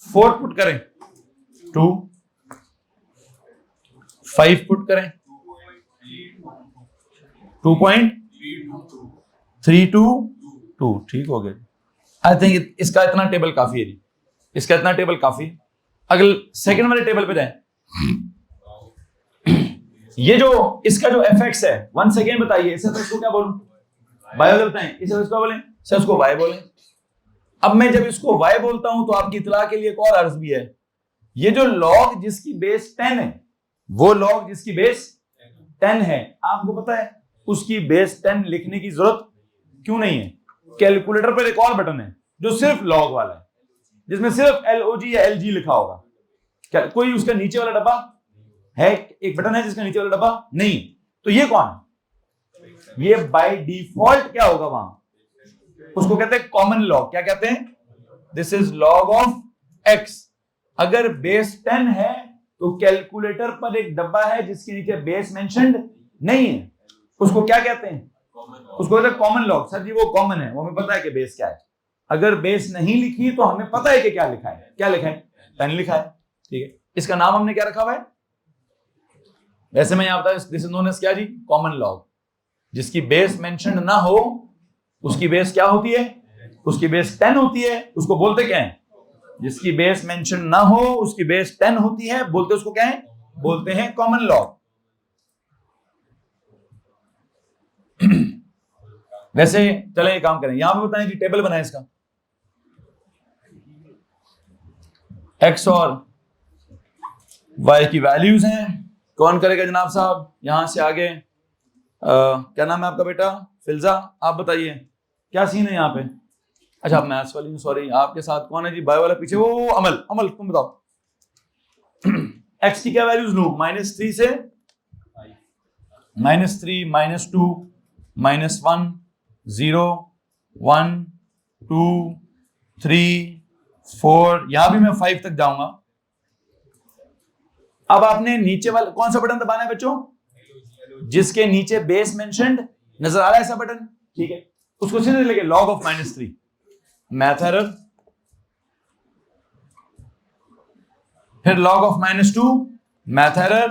4 पुट करें 2, 5 पुट करें 2.32, 3 2 2, ठीक हो गया। आई थिंक इसका इतना टेबल काफी है जी, इसका इतना टेबल काफी। अगले सेकंड वाले टेबल पे जाएं। ये जो इसका जो fx है, वन सेकेंड बताइए इसे, तो इसको क्या बोलूं? y वाले बताएं, इसे इसको बोलें, सर इसको y बोलें। अब मैं जब इसको y बोलता हूं तो आपकी इतला के लिए एक और अर्ज भी है, ये जो log जिसकी बेस 10 है, वो log जिसकी बेस 10 है, आपको पता है उसकी बेस 10 लिखने की जरूरत क्यों नहीं है? कैलकुलेटर पर एक और बटन है जो सिर्फ log वाला है, जिसमें सिर्फ LOG या LG लिखा होगा। क्या कोई उसका नीचे वाला डब्बा है? एक बटन है जिसका नीचे वाला डब्बा नहीं, तो ये कौन है? ये बाय डिफॉल्ट क्या होगा वहां, उसको कहते हैं कॉमन लॉग। क्या कहते हैं? This is log of x। अगर बेस 10 है तो कैलकुलेटर पर एक डब्बा है जिसके नीचे बेस मेंशन्ड नहीं है, उसको क्या कहते हैं? उसको कहते हैं कॉमन लॉग। सर जी वो कॉमन है, वो हमें पता है कि बेस क्या है। अगर बेस नहीं लिखी तो हमें पता है कि क्या लिखा है। क्या लिखा है? 10 लिखा है, ठीक है। इसका नाम हमने क्या रखा हुआ है? वैसे मैं यहां बता, दिस इज नोन एज क्या जी? Common log. जिसकी बेस मेंशन्ड ना हो उसकी बेस क्या होती है? उसकी बेस 10 होती है, उसको बोलते क्या है? जिसकी बेस मेंशन ना हो उसकी बेस 10 होती है, बोलते उसको क्या है? बोलते हैं कॉमन लॉग। वैसे चले एक काम करें, यहां पे बताएं जी, टेबल बनाए इसका, x और y की वैल्यूज हैं। कौन करेगा जनाब साहब? यहां से आगे क्या नाम है आपका बेटा? फिल्जा, आप बताइए क्या सीन है यहाँ पे? अच्छा आप मैथ्स वाली, सॉरी आपके साथ कौन है जी? बायो वाला पीछे, वो अमल। अमल तुम बताओ। x की क्या वैल्यूज लूं? -3 से -3, -2, -1, 0, 1, 2, 3, 4, यहां भी मैं 5 तक जाऊंगा। अब आपने नीचे वाला कौन सा बटन दबाना है बच्चों? जिसके नीचे बेस मेंशन्ड नजर आ रहा है, ऐसा बटन, ठीक है। उसको सीधे लेके लॉग ऑफ -3, मैथ एरर, फिर log of -2, math error,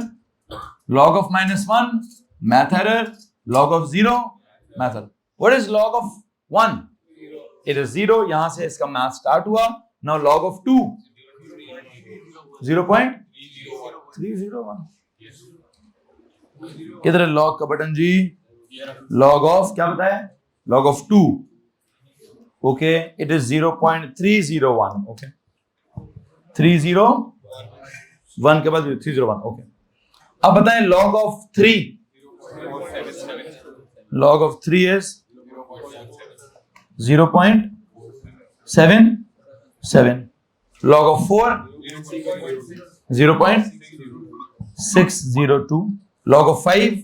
log of -1, math error, log of 0, math error. What is log of 1? It is 0। यहां से इसका मैथ स्टार्ट हुआ। Now log of 2, 0.301। किधर है लॉग का बटन जी? लॉग ऑफ क्या बताया? Log of 2, okay, it is 0.301, okay, 301 के बाद 301, ओके। अब बताएं log of 3, log of 3 is 0.77, log of 4 0.602, log of 5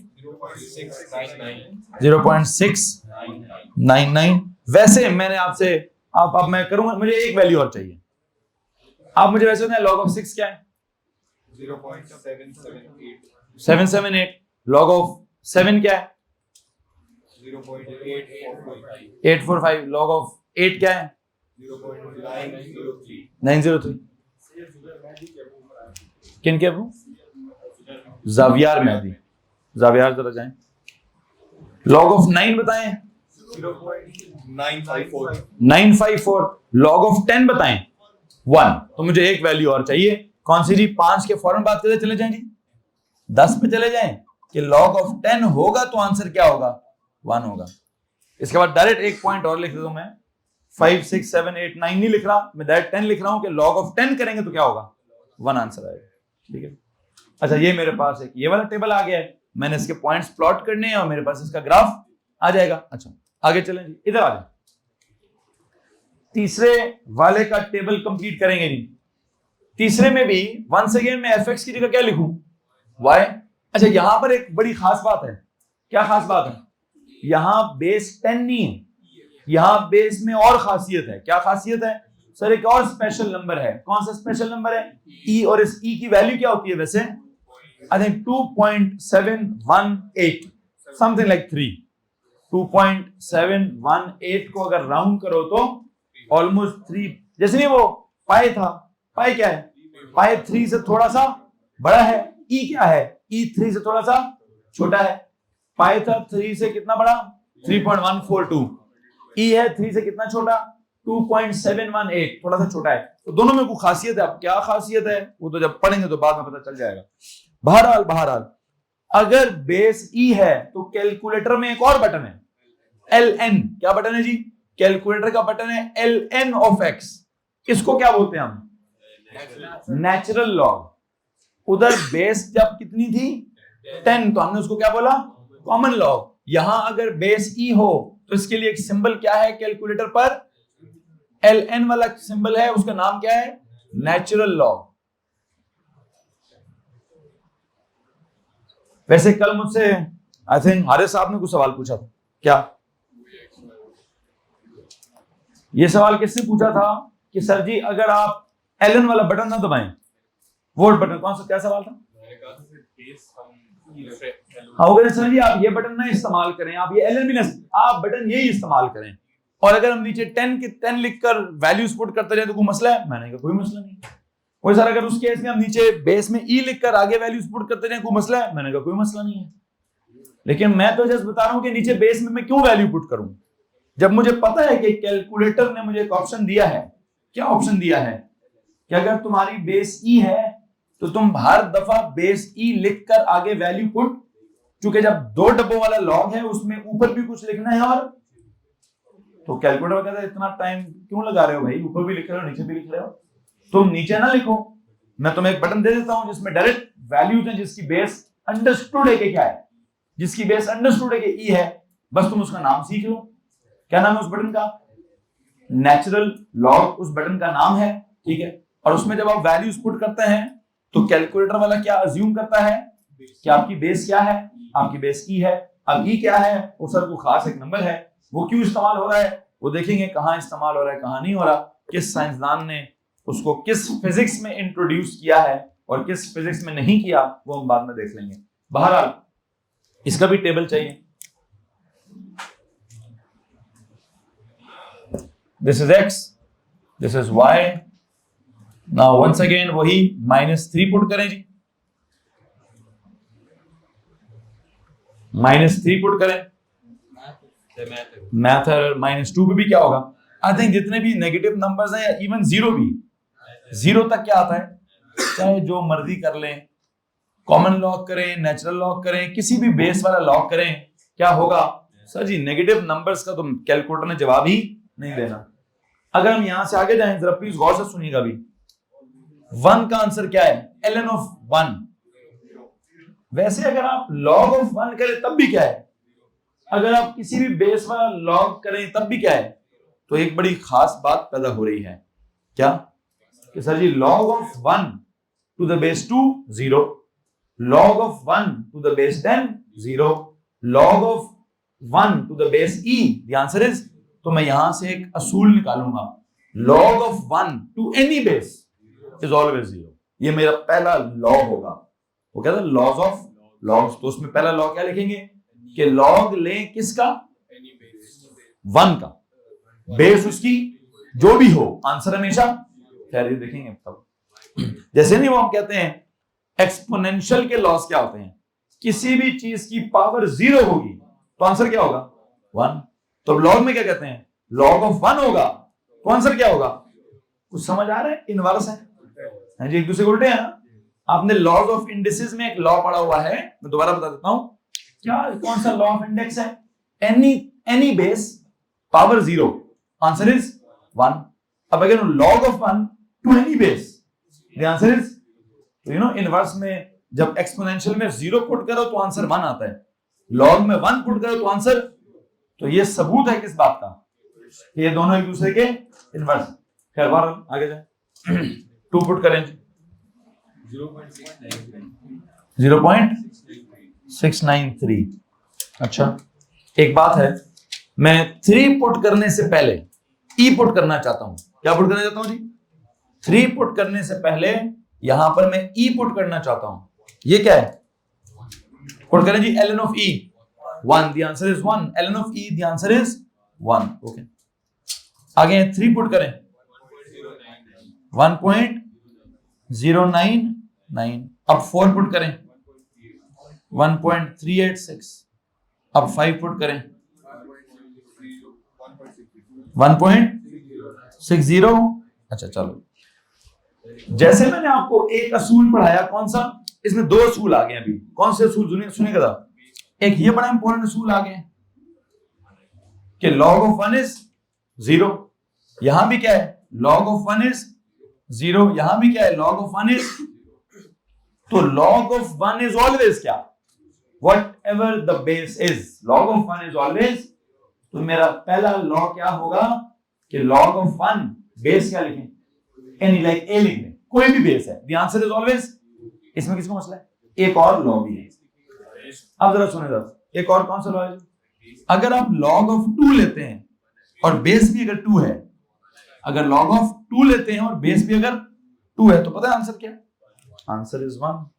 0.699। वैसे मैंने आपसे अब मैं करूंगा, मुझे एक वैल्यू और चाहिए। आप मुझे वैसे बताएं लॉग ऑफ 6 क्या है? 778। लॉग ऑफ 7 क्या है? 845। लॉग ऑफ 8 क्या है? 903। किन के अबू? जावियार मेहदी। जावियार जरा जाएं। लॉग ऑफ 9 बताएं। 954। लॉग ऑफ 10 बताएं। 1। तो मुझे एक वैल्यू और चाहिए। कौन सी जी? 5 के फौरन बात करते चले जाएं जी, 10 पे चले जाएं कि लॉग ऑफ 10 होगा तो आंसर क्या होगा? 1 होगा। इसके बाद डायरेक्ट एक पॉइंट और लिख देता हूं मैं, 5 6 7 8 9 नहीं लिख रहा मैं, डायरेक्ट 10 लिख रहा हूं कि लॉग ऑफ 10 करेंगे तो क्या होगा? 1 आंसर आएगा, ठीक है। अच्छा ये मेरे पास एक ये वाला टेबल आ गया है, मैंने इसके पॉइंट्स प्लॉट करने हैं और मेरे पास इसका ग्राफ आ जाएगा। अच्छा आगे चलें जी, इधर आ जाए, तीसरे वाले का टेबल कंप्लीट करेंगे जी। तीसरे में भी वंस अगेन मैं fx की जगह क्या लिखूं? y। अच्छा यहां पर एक बड़ी खास बात है। क्या खास बात है? यहां बेस 10 नहीं है, यहां बेस में और खासियत है। क्या खासियत है? सर एक और स्पेशल नंबर है। कौन सा स्पेशल नंबर है? e। और इस e की वैल्यू क्या होती है वैसे? I think 2.718, something like 3। 2.718 को अगर राउंड करो तो ऑलमोस्ट 3, जैसे नहीं वो पाई था, पाई क्या है? पाई 3 से थोड़ा सा बड़ा है। e क्या है? e 3 से थोड़ा सा छोटा है। पाई था 3 से कितना बड़ा? 3.142। ई है 3 से कितना छोटा 2.718, थोड़ा सा छोटा है। तो दोनों में कोई खासियत है, अब क्या खासियत है वो तो जब पढ़ेंगे तो बाद में पता चल जाएगा। बहरहाल अगर बेस ई है तो कैलकुलेटर में एक और बटन है ln। क्या बटन है जी? कैलकुलेटर का बटन है ln ऑफ x। इसको क्या बोलते हैं हम? Natural log. उधर बेस जब कितनी थी 10, तो हमने उसको क्या बोला? Common log. यहां अगर बेस ई हो तो इसके लिए एक सिंबल क्या है कैलकुलेटर पर? ln वाला सिंबल है, उसका नाम क्या है? Natural log. वैसे कल मुझसे आई थिंक हारिस साहब ने कुछ सवाल पूछा था। क्या ये सवाल किससे पूछा था कि सर जी अगर आप ln वाला बटन ना दबाएं, वो बटन कौन सा, क्या सवाल था? हाँ सर जी आप ये बटन ना इस्तेमाल करें, आप ये ln भी ना, आप बटन यही इस्तेमाल करें। और अगर हम नीचे 10 लिखकर वैल्यूज पुट करते रहे तो कोई मसला है? मैंने कहा कोई मसला नहीं। कोई सर अगर उस केस में हम नीचे बेस में ई लिखकर आगे वैल्यूज पुट करते रहे कोई मसला है? मैंने कहा कोई मसला नहीं है। लेकिन मैं तो जस्ट बता रहा हूं कि नीचे बेस में मैं क्यों वैल्यू पुट करूं, जब मुझे पता है कि कैलकुलेटर ने मुझे एक ऑप्शन दिया है। क्या ऑप्शन दिया है? कि अगर तुम्हारी बेस ई है तो तुम हर दफा बेस ई लिखकर आगे वैल्यू पुट, क्योंकि जब 2 डब्बों वाला लॉग है उसमें ऊपर भी कुछ लिखना है, और तो कैलकुलेटर कहता है इतना टाइम क्यों लगा रहे हो भाई, ऊपर भी लिख रहे हो नीचे भी लिख रहे हो, तुम नीचे ना लिखो, मैं तुम्हें एक बटन दे देता हूं जिसमें डायरेक्ट वैल्यूज हैं जिसकी बेस अंडरस्टूड है कि क्या है, जिसकी बेस अंडरस्टूड है कि ई है, बस तुम उसका नाम सीख लो। क्या नाम है उस बटन का? नेचुरल लॉग उस बटन का नाम है, ठीक है। और उसमें जब आप वैल्यूज पुट करते हैं तो कैलकुलेटर वाला क्या अज्यूम करता है कि आपकी बेस क्या है? आपकी बेस ई है। अब ई क्या है? वो सर को खास एक नंबर है। वो क्यों इस्तेमाल हो रहा है वो देखेंगे, कहां इस्तेमाल हो रहा है कहां नहीं हो रहा, किस साइंसदान ने उसको किस फिजिक्स में इंट्रोड्यूस किया है और किस फिजिक्स में नहीं किया, वो हम बाद में देख लेंगे। बहरहाल इसका भी टेबल चाहिए। This is x, this is y। Now once again वही -3 पुट करें जी, -3 पुट करें। मैथ -2 पे भी क्या होगा? आई थिंक जितने भी नेगेटिव नंबर्स हैं या इवन जीरो भी, जीरो तक क्या आता है, चाहे जो मर्जी कर लें, कॉमन लॉग करें, नेचुरल लॉग करें, किसी भी बेस वाला लॉग करें, क्या होगा? सर जी नेगेटिव नंबर्स का तो कैलकुलेटर ने जवाब ही नहीं देना। अगर हम यहां से आगे जाएं, जरा प्लीज गौर से सुनिएगा भी, 1 का आंसर क्या है? ln of 1। वैसे अगर आप log ऑफ 1 करें तब भी क्या है? अगर आप किसी भी बेस वाला लॉग करें तब भी क्या है? तो एक बड़ी खास बात पैदा हो रही है। क्या? कि sir ji log of 1 to the base 2 0, log of 1 to the base 10 0, log of 1 to the base e, the answer is, तो मैं यहां से एक असूल निकालूंगा, log of 1 to any base is always 0। ये मेरा पहला लॉग होगा। वो कहता है लॉज ऑफ लॉग्स, तो उसमें पहला लॉग क्या लिखेंगे कि लॉग लें किसका? 1 का, बेस उसकी जो भी हो, आंसर हमेशा खैर देखेंगे तब। जैसे नहीं वो हम कहते हैं एक्सपोनेंशियल के लॉस क्या होते हैं, किसी भी चीज की पावर 0 होगी तो आंसर क्या होगा? 1। तो लॉग में क्या कहते हैं? लॉग ऑफ 1 होगा तो आंसर क्या होगा? कुछ समझ आ रहा है? इनवर्स है जी, एक दूसरे को उल्टे हैं ना। आपने लॉज ऑफ इंडिसेस में एक लॉ पढ़ा हुआ है, मैं दोबारा बता देता हूं, क्या कौन सा लॉ ऑफ इंडेक्स है? Any base power 0, answer is 1। अब अगर log of 1 to any base, the answer is, तो यू नो इनवर्स में जब एक्सपोनेंशियल में 0 पुट करो तो आंसर 1 आता है, लॉग में 1 पुट करो तो आंसर, तो ये सबूत है किस बात का? ये दोनों एक दूसरे के इनवर्स। खैर बार आगे जाए, 2 पुट करें 0.693। अच्छा एक बात है, मैं 3 पुट करने से पहले ई पुट करना चाहता हूं। क्या पुट करना चाहता हूं जी? 3 पुट करने से पहले यहां पर मैं ई पुट करना चाहता हूं। ये क्या है? पुट करें जी, ln of E 1, the answer is 1, ln of E the answer is 1। Okay आगे 3 पुट करें 1.099। अब 4 पुट करें 1.386। अब 5 पुट करें 1.60। अच्छा चलो, जैसे मैंने आपको एक असूल पढ़ाया, कौन सा, इसमें दो असूल आ गए अभी। कौन से असूल सुनिएगा? एक ये बड़ा इंपॉर्टेंट असूल आ गए कि log of 1 is 0। यहां भी क्या है? log of 1 is 0। यहां भी क्या है? log of 1 is। तो log of 1 is always क्या? Whatever the base is, log of 1 is always। तो मेरा पहला लॉ क्या होगा कि log of 1 बेस क्या लिखें? एनी, लाइक a लिख दें, कोई भी बेस है। The answer is always। इसमें किसको मसला है? एक और लॉ भी है। अब जरा सुने जरा, एक और कौन सा लॉ है? अगर आप log of 2 लेते हैं और बेस भी अगर 2 है, अगर log of 2 लेते हैं और बेस भी अगर 2 है, तो पता है आंसर क्या? Answer is 1।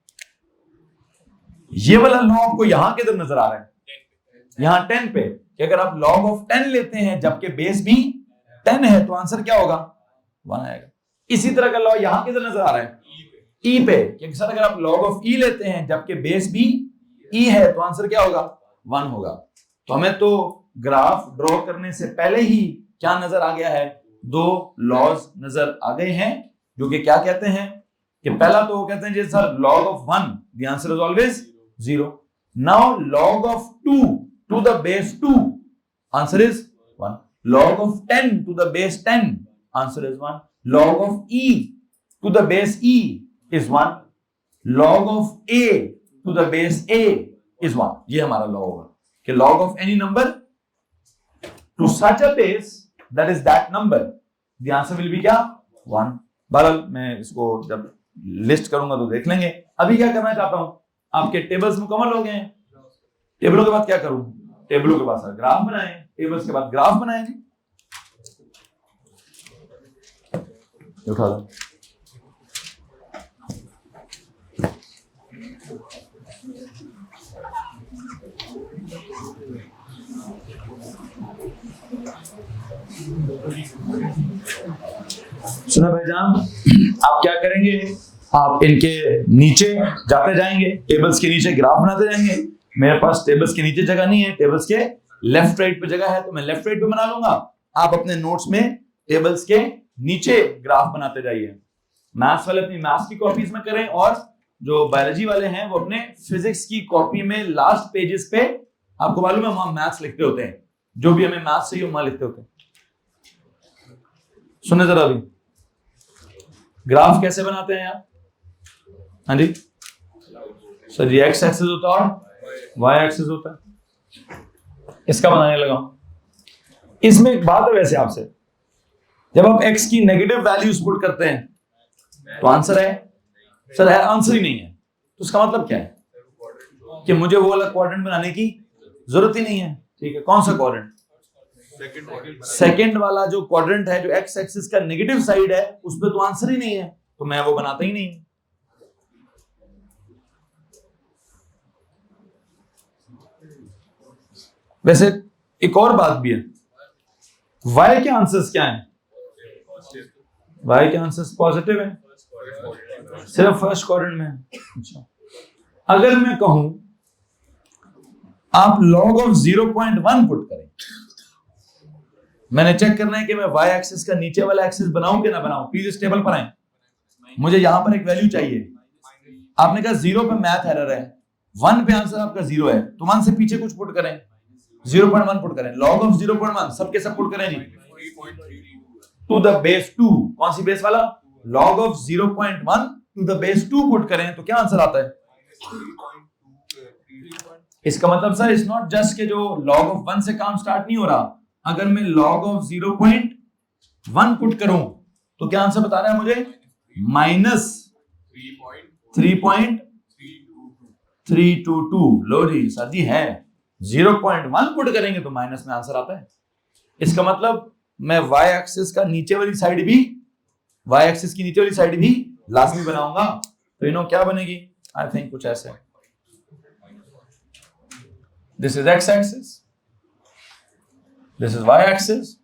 ये वाला लॉ आपको यहां किधर नजर आ रहा है? यहां 10 पे, कि अगर आप log of 10 लेते हैं जबकि बेस भी 10 है, तो आंसर क्या होगा? 1 आएगा। इसी तरह का लॉ यहां किधर नजर आ रहा है? ई पे, क्योंकि सर अगर आप log of e लेते हैं जबकि बेस भी e है, तो आंसर क्या होगा? 1 होगा। तो हमें तो ग्राफ ड्रॉ करने से पहले ही क्या नजर आ गया है? दो लॉज नजर आ गए हैं, जो कि क्या कहते हैं कि पहला तो वो कहते हैं जी sir log of 1, the answer is always 0। now log of 2 to the base 2, answer is 1। log of 10 to the base 10, answer is 1। log of e to the base e is 1। log of a to the base a is 1। ये हमारा law होगा कि log of any number to such a base that is that number, the answer will be क्या? 1। बहरहाल मैं इसको जब list करूंगा तो देख लेंगे। अभी क्या करना चाहता हूं, आपके टेबल्स मुकम्मल हो गए हैं। टेबलों के बाद क्या करूं? टेबलों के बाद ग्राफ बनाएं, टेबल्स के बाद ग्राफ बनाएंगे। उठा दो। सुना भाईजान, आप क्या करेंगे? आप इनके नीचे जाते जाएंगे, टेबल्स के नीचे ग्राफ बनाते जाएंगे। मेरे पास टेबल्स के नीचे जगह नहीं है, टेबल्स के लेफ्ट राइट पे जगह है, तो मैं लेफ्ट राइट पे बना लूंगा। आप अपने नोट्स में टेबल्स के नीचे ग्राफ बनाते जाइए। मैथ्स वाले अपनी मैथ्स की कॉपीज में करें, और जो बायोलॉजी वाले हैं वो अपने फिजिक्स की कॉपी में लास्ट पेजेस पे, आपको मालूम है वहां मैथ्स लिखते होते हैं, जो भी हमें मैथ्स चाहिए वहां लिखते होते हैं। सुने जरा अभी ग्राफ कैसे बनाते हैं यार? हाँ जी सर, ये एक्स एक्सिस होता है और वाई एक्सिस होता है। इसका बनाने लगा। इसमें एक बात है वैसे आपसे, जब आप एक्स की नेगेटिव वैल्यूज पुट करते हैं तो आंसर है? सर है, आंसर ही नहीं है। तो उसका मतलब क्या है कि मुझे वो वाला क्वाड्रेंट बनाने की जरूरत ही नहीं है। ठीक है, कौन सा क्वाड्रेंट? सेकंड वाला जो क्वाड्रेंट है, जो एक्स एक्सिस का नेगेटिव साइड है, उसमें तो आंसर ही नहीं है, तो मैं वो बनाता ही नहीं। वैसे एक और बात भी है, y के आंसर्स क्या हैं? y के आंसर्स पॉजिटिव है, सिर्फ फर्स्ट क्वाड्रेंट में। अच्छा, अगर मैं कहूं आप log of 0.1 पुट करें, मैंने चेक करना है कि मैं y एक्सिस का नीचे वाला एक्सिस बनाऊं कि ना बनाऊं। प्लीज इस टेबल पर आए, मुझे यहां पर एक वैल्यू चाहिए। आपने कहा 0 पे मैथ एरर है, 1 पे आंसर आपका 0 है, तो 1 से पीछे कुछ पुट करें, 0.1 पुट करें। log of 0.1 सबके सब पुट करें जी, टू द बेस 2। कौन सी बेस वाला? log of 0.1 to the base 2 put करें तो क्या आंसर आता है? इसका मतलब सर इट्स नॉट जस्ट के जो log of 1 से काम स्टार्ट नहीं हो रहा। अगर मैं log of 0.1 पुट करूं तो क्या आंसर बता रहा है मुझे? माइनस 3.322। लो जी सर जी है, 0.1 पुट करेंगे तो माइनस में आंसर आता है। इसका मतलब मैं y एक्सिस का नीचे वाली साइड भी, y एक्सिस की नीचे वाली साइड भी लाजमी बनाऊंगा। तो यू नो क्या बनेगी? आई थिंक कुछ ऐसे, this is x axis, this is y axis,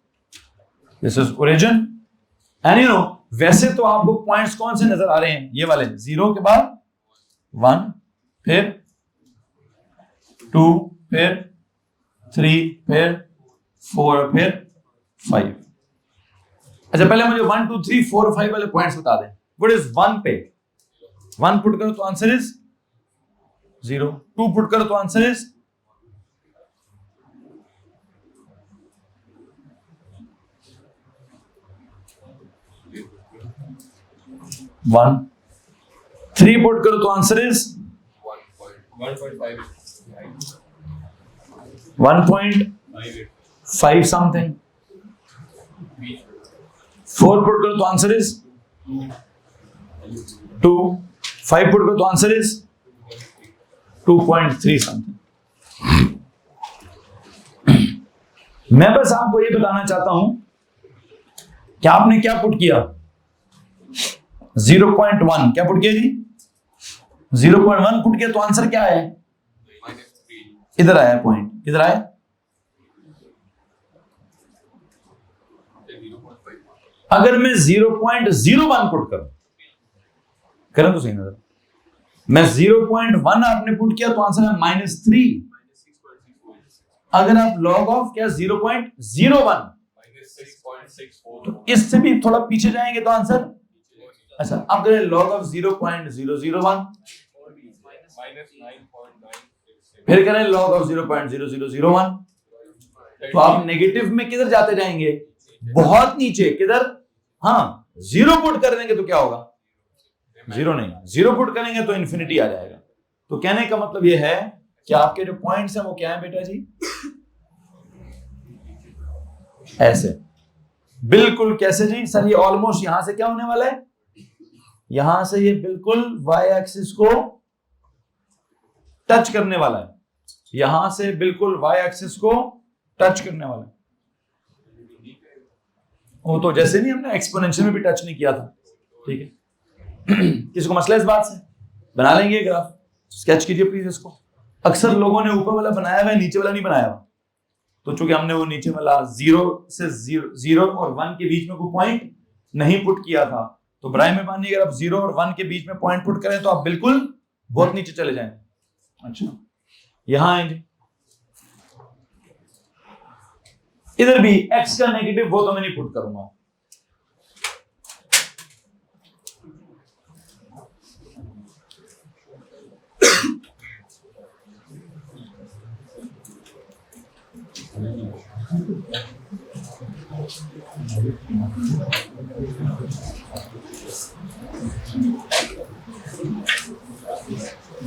this is origin, and you know वैसे तो आपको पॉइंट्स कौन से नजर आ रहे हैं? ये वाले, 0 के बाद 1, फिर 2, फिर 3, फिर 4, फिर 5। अच्छा पहले मुझे 1 2 3 4 5 वाले पॉइंट्स बता दें। व्हाट इज 1 पे? 1 पुट करो तो आंसर इज 0, 2 पुट करो तो आंसर इज 1, 3 पुट करो तो आंसर इज 1.5 समथिंग। 4 पुट करो तो आंसर इज 2, 5 पुट करो तो आंसर इज 2.3 समथिंग। मैं बस आपको ये बताना चाहता हूं कि आपने क्या पुट किया। 0.1 क्या पुट किया जी? 0.1 पुट किया तो आंसर क्या है? इधर आया पॉइंट, इधर आया। अगर मैं 0.01 पुट करूं, करें तो सही नजर, मैं 0.1 आपने पुट किया तो आंसर है -3। अगर आप log ऑफ क्या 0.01 तो इससे भी थोड़ा पीछे जाएंगे तो आंसर, अच्छा अब करें log ऑफ 0.001, फिर करें log ऑफ 0.0001, तो आप नेगेटिव में किधर जाते जाएंगे? बहुत नीचे। किधर? हाँ, 0 पुट कर देंगे तो क्या होगा? 0 नहीं, 0 पुट करेंगे तो इन्फिनिटी आ जाएगा। तो कहने का मतलब यह है कि आपके जो पॉइंट्स हैं वो क्या है बेटा जी? ऐसे बिल्कुल। कैसे जी? सर ये ऑलमोस्ट यहां से क्या होने वाला है? यहां से ये बिल्कुल y एक्सिस को टच करने वाला है, यहां से बिल्कुल y एक्सिस को टच करने वाला है। वो तो जैसे नहीं हमने एक्सपोनेंशियल में भी टच नहीं किया था, ठीक है। किसी को मसला इस बात से? बना लेंगे ग्राफ, स्केच कीजिए प्लीज इसको। अक्सर लोगों ने ऊपर वाला बनाया हुआ है, नीचे वाला नहीं बनाया हुआ। तो चूंकि हमने वो नीचे वाला 0 और 1 के बीच में कोई पॉइंट नहीं पुट किया था, तो बराए मेहरबानी अगर आप 0 और 1 के बीच में पॉइंट पुट करें तो आप बिल्कुल बहुत नीचे चले जाएंगे। अच्छा यहां आएंगे, इधर भी x का नेगेटिव वो तो मैं नहीं पुट करूंगा।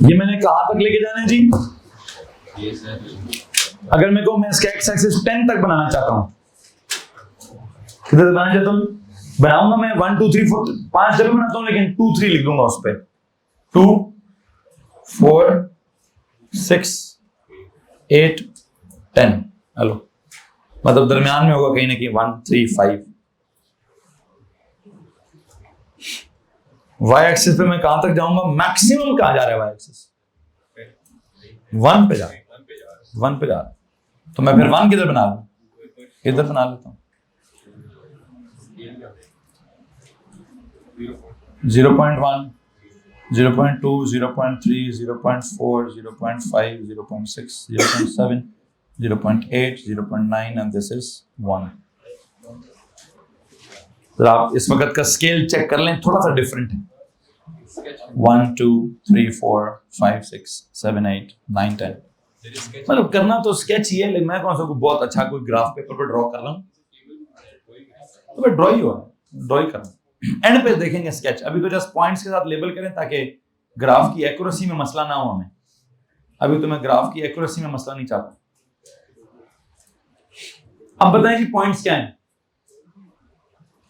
ये मैंने कहां तक लेके जाना है जी? अगर मैं कहूं मैं इसका x एक्सिस 10 तक बनाना चाहता हूं, किधर बनाना चाहता हूं? बनाऊंगा मैं 1 2 3 4 5 जरूर बनाता हूं, लेकिन 2 3 लिख दूंगा उस पे। 2 4 6 8 10। हेलो, मतलब दरमियान में होगा कहीं ना कहीं 1 3 5। y एक्सिस पे मैं कहां तक जाऊंगा? मैक्सिमम कहां जा रहा है y एक्सिस? 1 पे जा रहा है, 1 पे जा रहा है। तो मैं फिर 1 किधर बना लूं? इधर बना लेता हूं। 0.1 0.2 0.3 0.4 0.5 0.6 0.7 0.8 0.9 and this is 1। तो आप इस वक्त का स्केल चेक कर लें, थोड़ा सा डिफरेंट है। 1 2 3 4 5 6 7 8 9 10। मतलब करना तो स्केच ही है, लेकिन मैं कौन सा कोई बहुत अच्छा कोई ग्राफ पेपर पर ड्रॉ कर रहा हूँ, तो मैं ड्रॉ ही हो ड्रॉ ही कर रहा हूँ। एंड पे देखेंगे स्केच। अभी तो जस्ट पॉइंट्स के साथ लेबल करें ताकि ग्राफ की एक्यूरेसी में मसला ना हो हमें। अभी तो मैं ग्राफ की एक्यूरेसी में मसला नहीं चाहता। अब बताएं जी पॉइंट्स क्या हैं?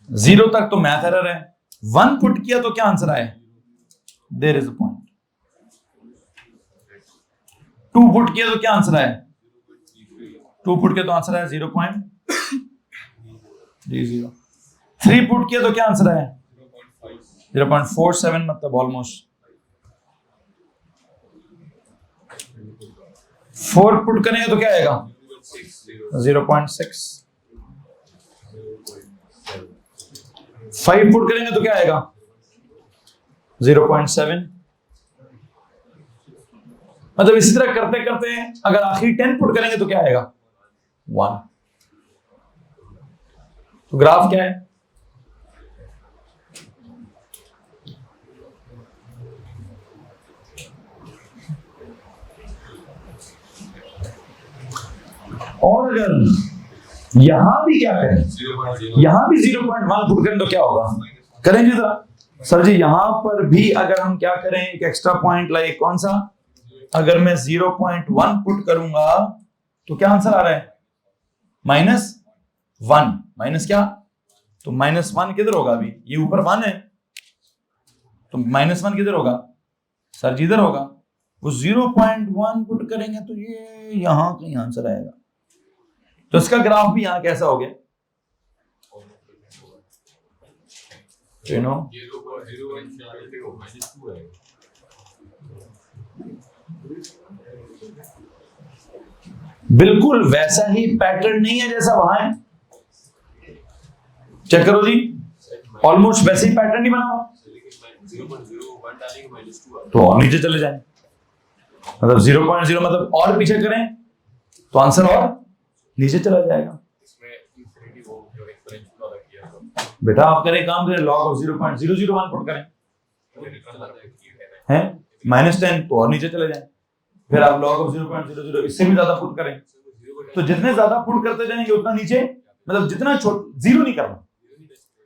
0 तक तो मैथ एरर है, 1 पुट किया तो क्या आंसर आया? There is a point. 2 put किया तो क्या आंसर आया? 2 पुट किया तो आंसर आया 0.30। 3 पुट किया तो क्या आंसर आया? 0.47, मतलब ऑलमोस्ट। 4 पुट करेंगे तो क्या आएगा? 0.6। 5 पुट करेंगे तो क्या आएगा? 0.7। मतलब इसी तरह करते करते अगर आखिरी 10 पुट करेंगे तो क्या आएगा? 1। तो ग्राफ क्या है? और अगर यहां भी क्या करें, यहां भी 0.1 पुट करें तो क्या होगा? करें जी जरा। सर जी यहां पर भी अगर हम क्या करें, एक एक्स्ट्रा पॉइंट लाइक कौन सा, अगर मैं 0.1 पुट करूंगा तो क्या आंसर आ रहा है? -1। माइनस क्या? तो -1 किधर होगा? अभी ये ऊपर 1 है तो -1 किधर होगा? सर जी इधर होगा। वो 0.1 पुट करेंगे तो ये यहां कहीं आंसर आएगा। तो इसका ग्राफ भी यहां कैसा हो गया? यू नो बिल्कुल वैसा ही पैटर्न नहीं है जैसा वहां है। चेक करो जी, ऑलमोस्ट वैसे ही पैटर्न नहीं बना हुआ। तो और नीचे चले जाए, मतलब 0.0 मतलब और पीछे करें तो आंसर और नीचे चला जाएगा। बेटा आप करें, काम करें, log ऑफ 0.001 पुट करें, हैं -10 तो और नीचे चले जाएं। फिर आप log ऑफ 0.00 इससे भी ज्यादा पुट करें, तो जितने ज्यादा पुट करते जाएंगे उतना नीचे, मतलब जितना जीरो नहीं करना,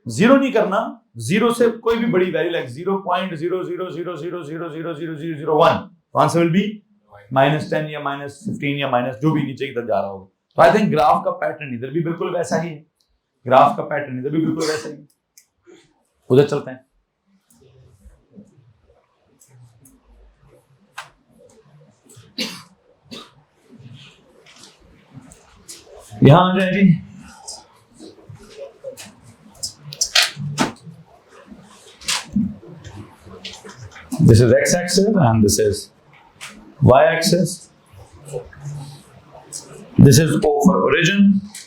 जीरो नहीं करना, जीरो से कोई भी बड़ी वैल्यू लाइक 0.00000000001 तो आंसर विल बी -10 या -15 या माइनस जो भी नीचे की तरफ जा रहा होगा। तो आई थिंक ग्राफ का पैटर्न इधर भी बिल्कुल वैसा ही है, ग्राफ का पैटर्न इधर भी बिल्कुल वैसा ही। उधर चलते हैं। यहां आ जाए जी, this is x axis and this is y axis, this is O for origin।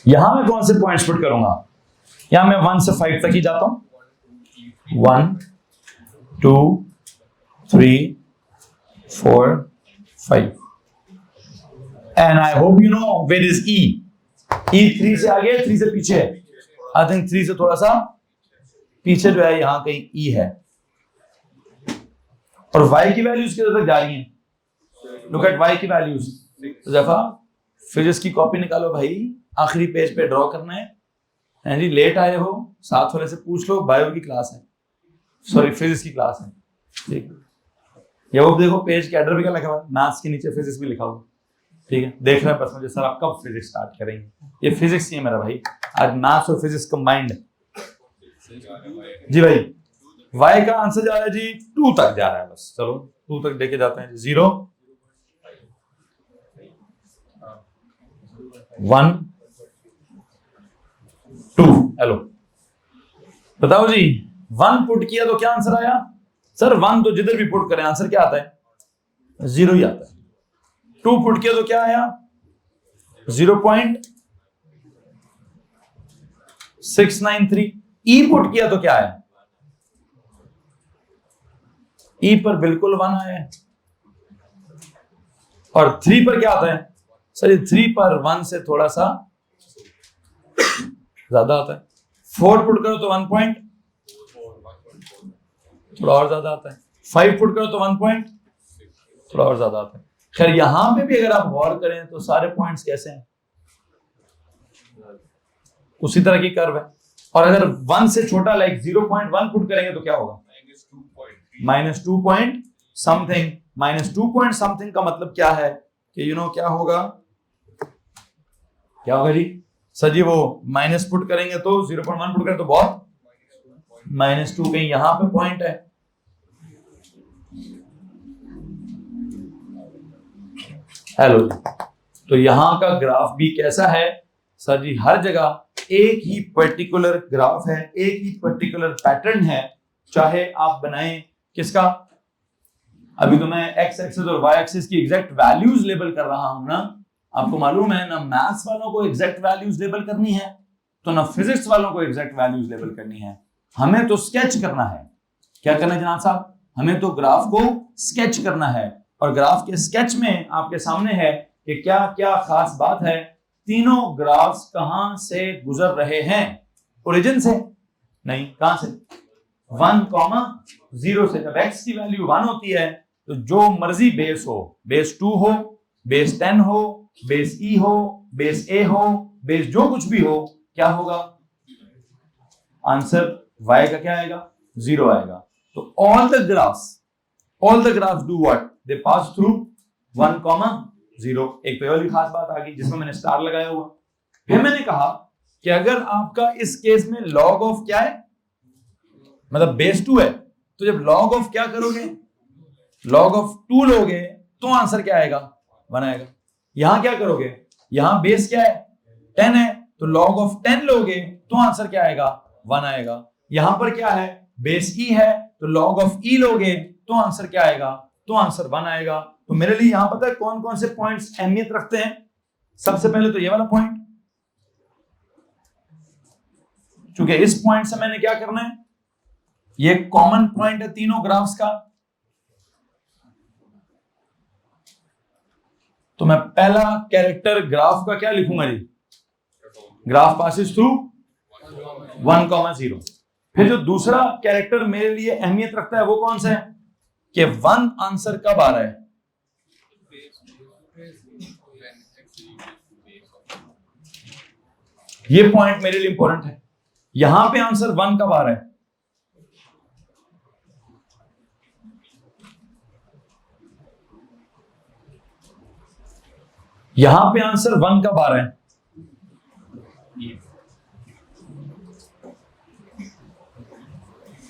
यहां मैं कौन से पॉइंट्स पुट करूंगा? यहां मैं 1 से 5 तक ही जाता हूं, 1 2 3 4 5 and I hope you know where is E 3 से आगे, 3 से पीछे है। आई थिंक 3 से थोड़ा सा पीछे जो है यहां कहीं E है, और y की वैल्यूज किधर तक जा रही हैं? लुक एट y की वैल्यूज। तो दफा फिजिक्स की कॉपी निकालो भाई, आखिरी पेज पे ड्रॉ करना है जी। लेट आए हो साथ वाले से पूछ लो, बायो की क्लास है, सॉरी फिजिक्स की क्लास है, ठीक। ये वो देखो पेज के एड्रेस भी क्या लिखा हुआ है, मैथ्स के नीचे फिजिक्स भी लिखा हुआ, ठीक है। देख रहे हैं बस मुझे, सर आप कब फिजिक्स स्टार्ट करेंगे? ये फिजिक्स ही है मेरा भाई, आज मैथ्स और फिजिक्स कंबाइंड जी भाई। y का आंसर जा रहा है जी 2 तक जा रहा है, बस चलो 2 तक लेके जाते हैं। 0 1 2 हेलो बताओ जी, 1 पुट किया तो क्या आंसर आया? सर 1 तो जिधर भी पुट करें आंसर क्या आता है? 0 ही आता है। 2 पुट किया तो क्या आया? 0.693। E पुट किया तो क्या आया? E पर बिल्कुल 1 आया है। और 3 पर क्या आता है? सर 3 पर 1 से थोड़ा सा ज्यादा आता है। 4 पुट करो तो 1 पॉइंट थोड़ा और ज्यादा आता है। 5 पुट करो तो 1 पॉइंट थोड़ा और ज्यादा आता है। खैर यहां पे भी अगर आप गौर करें तो सारे पॉइंट्स कैसे हैं? उसी तरह की कर्व है। और अगर 1 से छोटा लाइक 0.1 पुट करेंगे तो क्या होगा? -2 पॉइंट समथिंग। -2 पॉइंट समथिंग का मतलब क्या है कि यू नो क्या होगा? क्या होगा जी? सर जी वो माइनस पुट करेंगे तो 0.1 पुट करें तो बहुत -2 कहीं यहां पे पॉइंट है। हेलो, तो यहां का ग्राफ भी कैसा है? सर जी हर जगह एक ही पर्टिकुलर ग्राफ है, एक ही पर्टिकुलर पैटर्न है, चाहे आप बनाएं किसका। अभी तो मैं एक्स एक्सिस और वाई एक्सिस की एग्जैक्ट वैल्यूज लेबल कर रहा हूं ना। आपको मालूम है ना, मैथ्स वालों को एग्जैक्ट वैल्यूज लेबल करनी है तो ना फिजिक्स वालों को एग्जैक्ट वैल्यूज लेबल करनी है। हमें तो स्केच करना है। क्या करना है जनाब साहब? हमें तो ग्राफ को स्केच करना है, और ग्राफ के स्केच में आपके सामने है कि क्या क्या खास बात है, तीनों ग्राफ्स कहां से गुजर रहे हैं। ओरिजिन से नहीं, कहां से? 1,0 से। जब x की वैल्यू 1 होती है तो जो मर्जी बेस हो, बेस 2 हो, बेस 10 हो, बेस e हो, बेस a हो, बेस जो कुछ भी हो, क्या होगा? आंसर y का क्या आएगा? 0 आएगा। तो all the graphs do what? They pass through 1,0। एक तो वाली खास बात आ गई जिसमें मैंने स्टार लगाया हुआ। फिर मैंने कहा कि अगर आपका इस केस में लॉग ऑफ क्या है, मतलब बेस 2 है, तो जब लॉग ऑफ क्या करोगे, लॉग ऑफ 2 लोगे तो आंसर क्या आएगा? 1 आएगा। यहां क्या करोगे, यहां बेस क्या है? 10 है, तो लॉग ऑफ 10 लोगे तो आंसर क्या आएगा? 1 आएगा। यहां पर क्या है? बेस e है, तो लॉग ऑफ e लोगे तो आंसर क्या आएगा? तो आंसर 1 आएगा। तो मेरे लिए यहां पता है कौन कौन से पॉइंट्स अहमियत रखते हैं? सबसे पहले तो ये वाला पॉइंट, क्योंकि इस पॉइंट से मैंने क्या करना है, ये कॉमन पॉइंट है तीनों ग्राफ्स का। तो मैं पहला कैरेक्टर ग्राफ का क्या लिखूंगा जी? Graph passes through 1,0। फिर जो दूसरा कैरेक्टर मेरे लिए अहमियत रखता है वो कौन सा है कि 1 आंसर कब आ रहा है? ये पॉइंट मेरे लिए इंपॉर्टेंट है। यहां पे आंसर 1 कब आ रहा है? यहां पे आंसर 1 कब आ रहा है?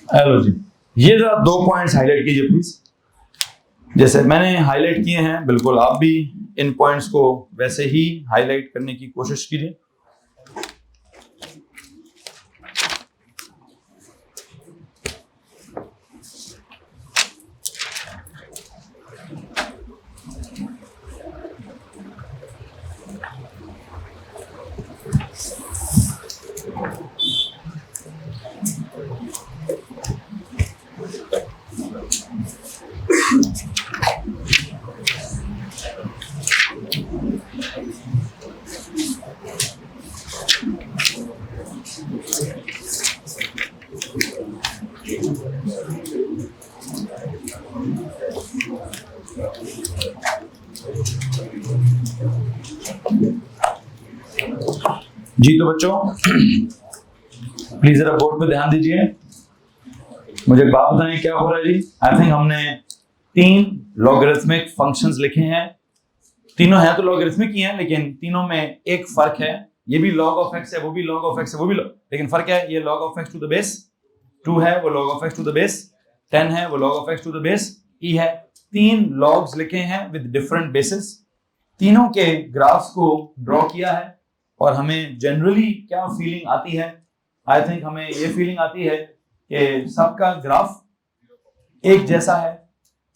हेलो जी, ये जरा 2 पॉइंट्स हाईलाइट कीजिए प्लीज। जैसे मैंने हाईलाइट किए हैं, बिल्कुल आप भी इन पॉइंट्स को वैसे ही हाईलाइट करने की कोशिश कीजिए। जी तो बच्चों प्लीज जरा बोर्ड पे ध्यान दीजिए, मुझे एक बात बताएं क्या हो रहा है जी। आई थिंक हमने 3 लॉगरिथमिक फंक्शंस लिखे हैं, तीनों हैं तो लॉगरिथमिक ही हैं, लेकिन तीनों में एक फर्क है। ये भी log of x है, वो भी log of x है, वो भी लेकिन फर्क क्या है? ये log of x to the base 2 है, वो log of x to the base 10 है, वो log of x to the base e है। 3 लॉग्स लिखे हैं विद डिफरेंट बेसिस, तीनों के ग्राफ्स को ड्रॉ किया है। और हमें जनरली क्या फीलिंग आती है? आई थिंक हमें ये फीलिंग आती है कि सबका ग्राफ एक जैसा है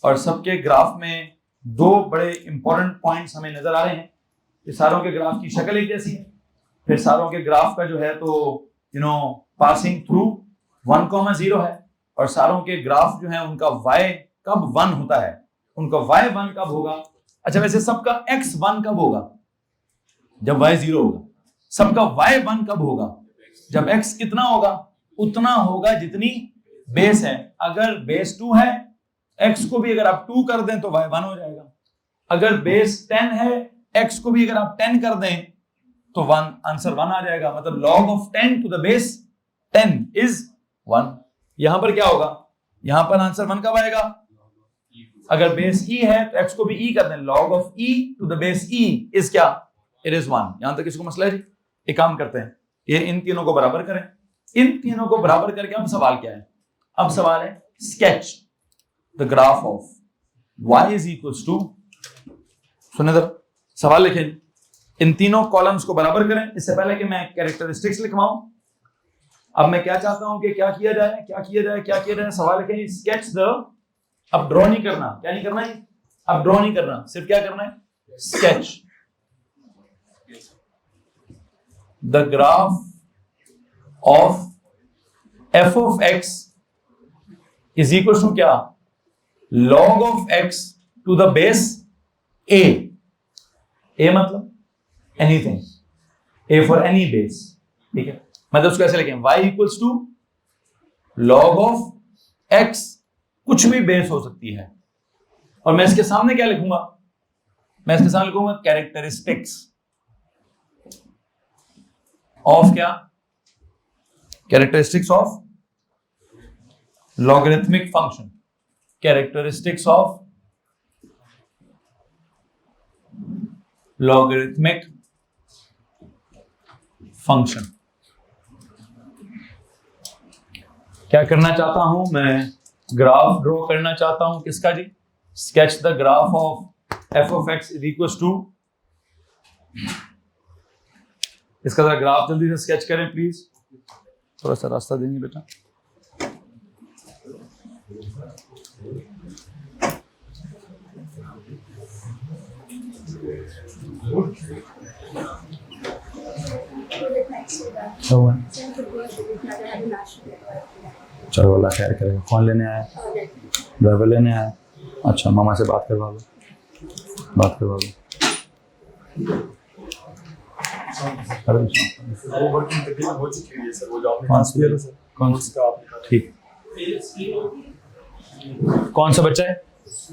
और सबके ग्राफ में 2 बड़े इंपॉर्टेंट पॉइंट्स हमें नजर आ रहे हैं कि सारों के ग्राफ की शक्ल एक जैसी है, फिर सारों के ग्राफ का जो है तो पासिंग थ्रू 1,0 है, और सारों के ग्राफ जो है उनका y कब 1 होता है, उनका y 1 कब होगा। अच्छा, वैसे सबका x 1 कब होगा? जब y 0 होगा। सबका y 1 कब होगा? जब x कितना होगा? उतना होगा जितनी बेस है। अगर बेस 2 है, x को भी अगर आप 2 कर दें तो y 1 हो जाएगा। अगर बेस 10 है, x को भी अगर आप 10 कर दें तो 1 आंसर 1 आ जाएगा। मतलब log of 10 to the base 10 is 1। यहां पर क्या होगा? यहां पर आंसर 1 कब आएगा? अगर बेस e है तो x को भी e कर दें, log of e to the base e is क्या? It is 1। यहां तक किसी को मसला है जी? एक काम करते हैं, ये इन तीनों को बराबर करें। इन तीनों को बराबर करके अब सवाल क्या है? अब सवाल है sketch the graph of y is equals to, सुने जरा सवाल लिखें, इन तीनों कॉलम्स को बराबर करें। इससे पहले कि मैं कैरेक्टरिस्टिक्स लिखवाऊं, अब मैं क्या चाहता हूं कि क्या किया जाए, सवाल लिखें स्केच द, अब ड्रॉ नहीं करना, क्या नहीं करना है? अब ड्रॉ नहीं करना, सिर्फ क्या करना है? Sketch the graph of f of x is equal to क्या? log of x to the base a मतलब anything, a for any base, ठीक है। मतलब उसको ऐसे लिखें y equals to log of x, कुछ भी बेस हो सकती है। और मैं इसके सामने क्या लिखूंगा, मैं इसके सामने लिखूंगा कैरेक्टरिस्टिक्स ऑफ क्या, characteristics of logarithmic function, characteristics of logarithmic function. क्या करना चाहता हूं मैं, ग्राफ ड्रॉ करना चाहता हूं किसका जी, sketch the graph of f of x is equal to, इसका जरा ग्राफ जल्दी से स्केच करें प्लीज, थोड़ा सा रास्ता देंगे बेटा। चलो अल्लाह खैर करेगा। कौन लेने आया, ड्राइवर लेने आया, अच्छा मामा से बात करवा लो, बात करवा लो। ठीक, कौन सा बच्चा है,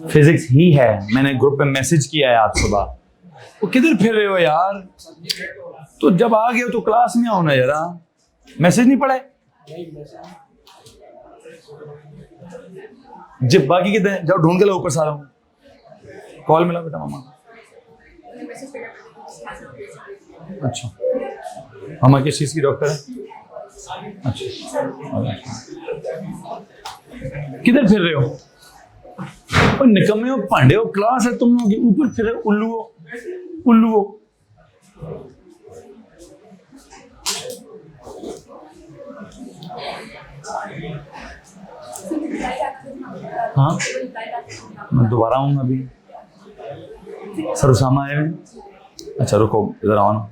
फिजिक्स ही है, मैंने ग्रुप पे मैसेज किया है आज सुबह। वो किधर फिर रहे हो यार, तो जब आ गए हो तो क्लास में आओ ना जरा, मैसेज नहीं पढ़े जब बाकी कितने, जाओ ढूंढ के लो ऊपर सारा। कॉल मिला बेटा मामा, अच्छा मामा किस चीज की डॉक्टर है, अच्छा किधर फिर रहे हो, और निकम्मे हो, पांडे हो, क्लास है तुम लोग ऊपर फिर रहे, उल्लू हो, उल्लू हो। हाँ मैं दोबारा आऊंगा अभी, सर उसामा आए हैं, अच्छा रुको इधर आओ ना।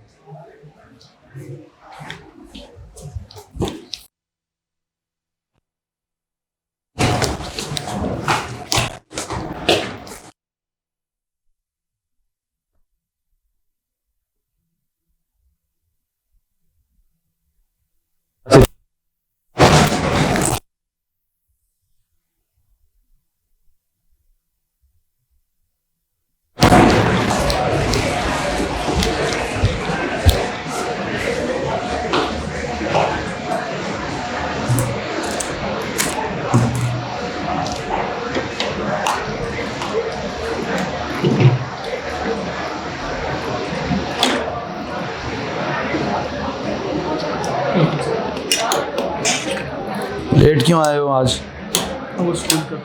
लेट क्यों आए हो आज? वो स्कूल का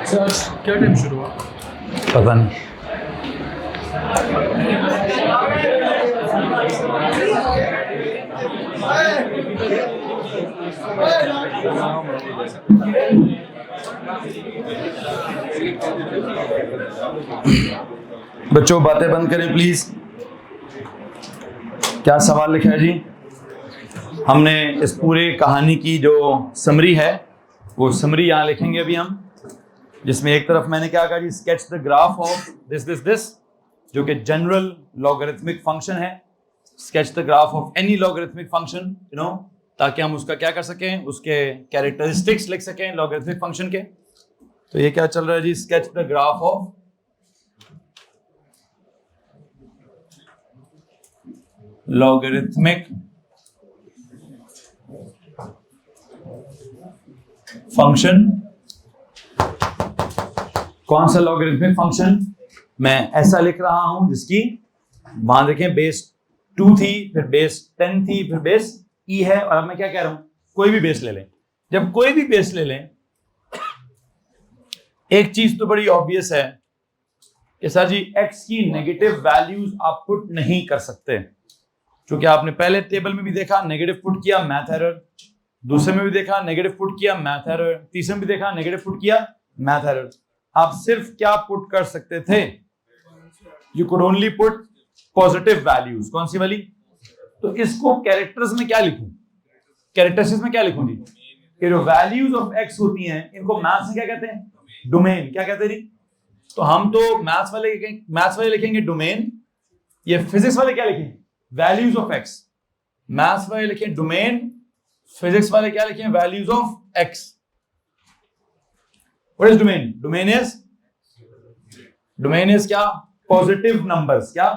सर क्या टाइम शुरू हुआ? पता नहीं। बच्चों बातें बंद करें प्लीज। क्या सवाल लिखा है जी? हमने इस पूरे कहानी की जो समरी है वो समरी यहाँ लिखेंगे अभी हम, जिसमें एक तरफ मैंने क्या कहा जी, sketch the graph of this जो कि जनरल लॉगरिथमिक फंक्शन है। Sketch the graph of any logarithmic function, you know, ताकि हम उसका क्या कर सकें, उसके कैरेक्टरिस्टिक्स लिख सकें लॉगरिथमिक फंक्शन के। तो ये क्या चल रहा है जी, sketch the graph of logarithmic function. कौन सा लॉगरिथमिक फंक्शन? मैं ऐसा लिख रहा हूं जिसकी, वहां देखें बेस 2 थी, फिर बेस 10 थी, फिर बेस ई है, और अब मैं क्या कह रहा हूं, कोई भी बेस ले लें। जब कोई भी बेस ले लें, एक चीज तो बड़ी ऑब्वियस है कि सर जी एक्स की नेगेटिव वैल्यूज आप पुट नहीं कर सकते, क्योंकि आपने पहले टेबल में भी देखा नेगेटिव पुट किया मैथ एरर, दूसरे में भी देखा नेगेटिव पुट किया मैथ एरर, तीसरे में भी देखा नेगेटिव पुट किया मैथ एरर। आप सिर्फ क्या पुट कर सकते थे, you could only put positive values. कौन सी वाली? तो इसको कैरेक्टर्स में क्या लिखूं, कैरेक्टरिस्टिक्स में क्या लिखूं जी, कि जो वैल्यूज ऑफ एक्स होती हैं इनको मैथ्स में क्या कहते हैं, डोमेन क्या कहते हैं जी? तो हम तो मैथ्स वाले लिखेंगे डोमेन, ये फिजिक्स वाले क्या लिखेंगे? Values of x. मैथ्स वाले लिखें डोमेन, फिजिक्स वाले क्या लिखें? Values of x. What is domain? Domain is क्या? Positive numbers. क्या?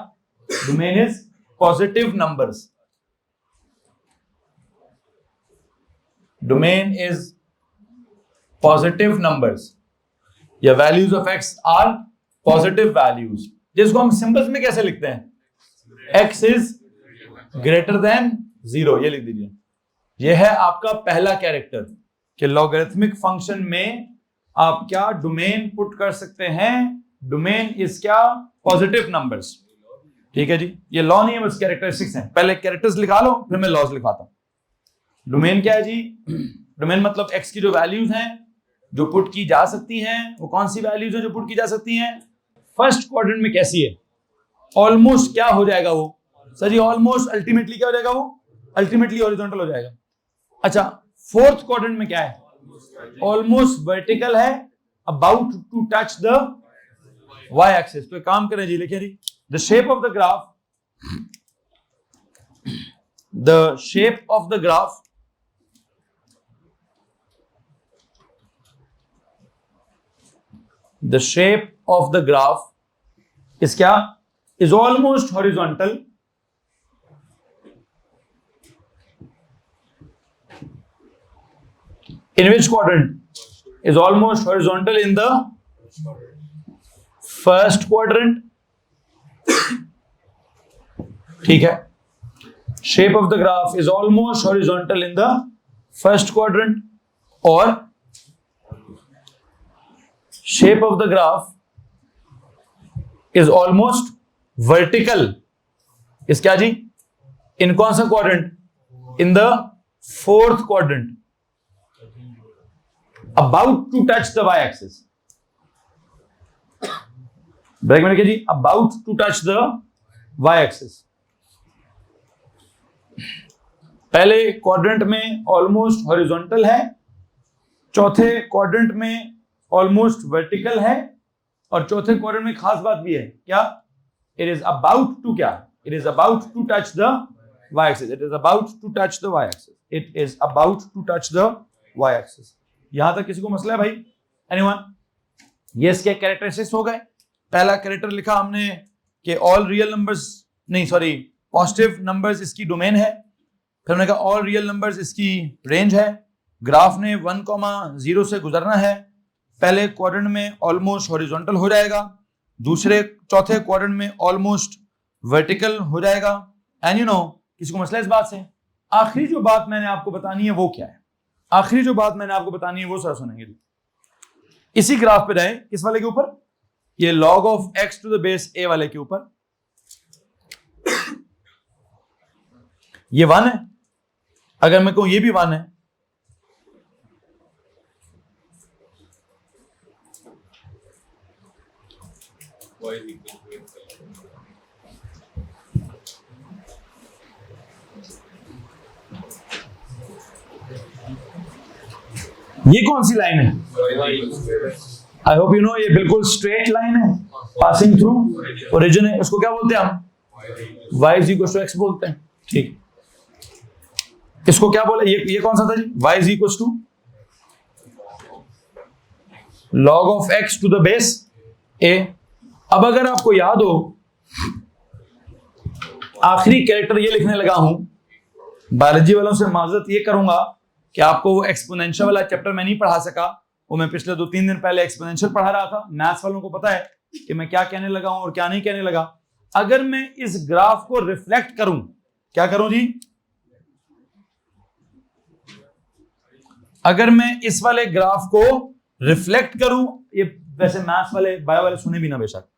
Domain is positive numbers. Domain is positive numbers या values of x are positive values, जिसको हम सिंबल्स में कैसे लिखते हैं? एक्स इज ग्रेटर देन 0, ये लिख दीजिए। ये है आपका पहला कैरेक्टर कि लॉगरिथमिक फंक्शन में आप क्या डोमेन पुट कर सकते हैं? डोमेन इज क्या? Positive numbers. ठीक है जी, ये लॉ नहीं है, बस कैरेक्टरिस्टिक्स हैं। पहले कैरेक्टर्स लिखा लो, फिर मैं लॉज लिखाता हूं। डोमेन क्या है जी? डोमेन मतलब एक्स की जो वैल्यूज हैं जो पुट की जा सकती हैं, वो कौन सी वैल्यूज है जो पुट की जा सकती हैं? फर्स्ट क्वाड्रेंट में कैसी है? ऑलमोस्ट क्या हो जाएगा वो? सर जी ऑलमोस्ट अल्टीमेटली क्या हो जाएगा वो? अल्टीमेटली हॉरिजॉन्टल हो जाएगा। अच्छा, फोर्थ क्वाड्रेंट में क्या है? ऑलमोस्ट वर्टिकल है, about to touch the y axis. तो एक काम करें जी, लिखिए जी, the shape of the graph, the shape of the graph the shape of the graph is क्या? is almost horizontal in which quadrant? is almost horizontal in the first quadrant। ठीक है, shape of the graph is almost horizontal in the first quadrant, और shape of the graph is almost vertical is क्या जी? in कौन सा quadrant? in the fourth quadrant, about to touch the y axis। Break में लिखिए जी, about to touch the y axis। पहले quadrant में almost horizontal है, चौथे क्वाड्रेंट में ऑलमोस्ट वर्टिकल है, और चौथे क्वाड्रेंट में खास बात भी है क्या? इट इज अबाउट टू क्या? It is about to touch the y axis. It is about to touch the y axis. It is about to touch the y axis. यहां तक किसी को मसला है भाई? एनीवन? ये इसके कैरेक्टरिस्टिक्स हो गए। पहला कैरेक्टर लिखा हमने कि ऑल रियल नंबर्स, नहीं सॉरी, पॉजिटिव नंबर्स इसकी डोमेन है। फिर हमने कहा ऑल रियल नंबर्स इसकी रेंज है। ग्राफ ने 1,0 से गुजरना है। पहले क्वाड्रेंट में ऑलमोस्ट हॉरिजॉन्टल हो जाएगा, चौथे क्वाड्रेंट में ऑलमोस्ट वर्टिकल हो जाएगा। एंड यू नो, किसी को मसला इस बात से? आखिरी जो बात मैंने आपको बतानी है वो क्या है? आखिरी जो बात मैंने आपको बतानी है वो सर सुनेंगे। इसी ग्राफ पे रहे, किस वाले के ऊपर? ये log of x to the base a वाले के ऊपर। ये 1 है, अगर मैं कहूं ये भी 1 है, ये कौन सी लाइन है? आई होप यू नो, ये बिल्कुल स्ट्रेट लाइन है पासिंग थ्रू ओरिजिन है। उसको क्या बोलते हैं हम? y is equal to x बोलते हैं। ठीक, इसको क्या बोले? ये कौन सा था जी? y is equal to log of x to the base a। अब अगर आपको याद हो, आखिरी कैरेक्टर ये लिखने लगा हूं, बायोलॉजी वालों से माजरत ये करूंगा कि आपको वो एक्सपोनेंशियल वाला चैप्टर में नहीं पढ़ा सका। वो मैं पिछले 2-3 दिन पहले एक्सपोनेंशियल पढ़ा रहा था। मैथ्स वालों को पता है कि मैं क्या कहने लगा हूं और क्या नहीं कहने लगा। अगर मैं इस ग्राफ को रिफ्लेक्ट करूं, क्या करूं जी? अगर मैं इस वाले ग्राफ को रिफ्लेक्ट करूं, ये वैसे मैथ्स वाले बायो वाले सुने भी ना बेशक,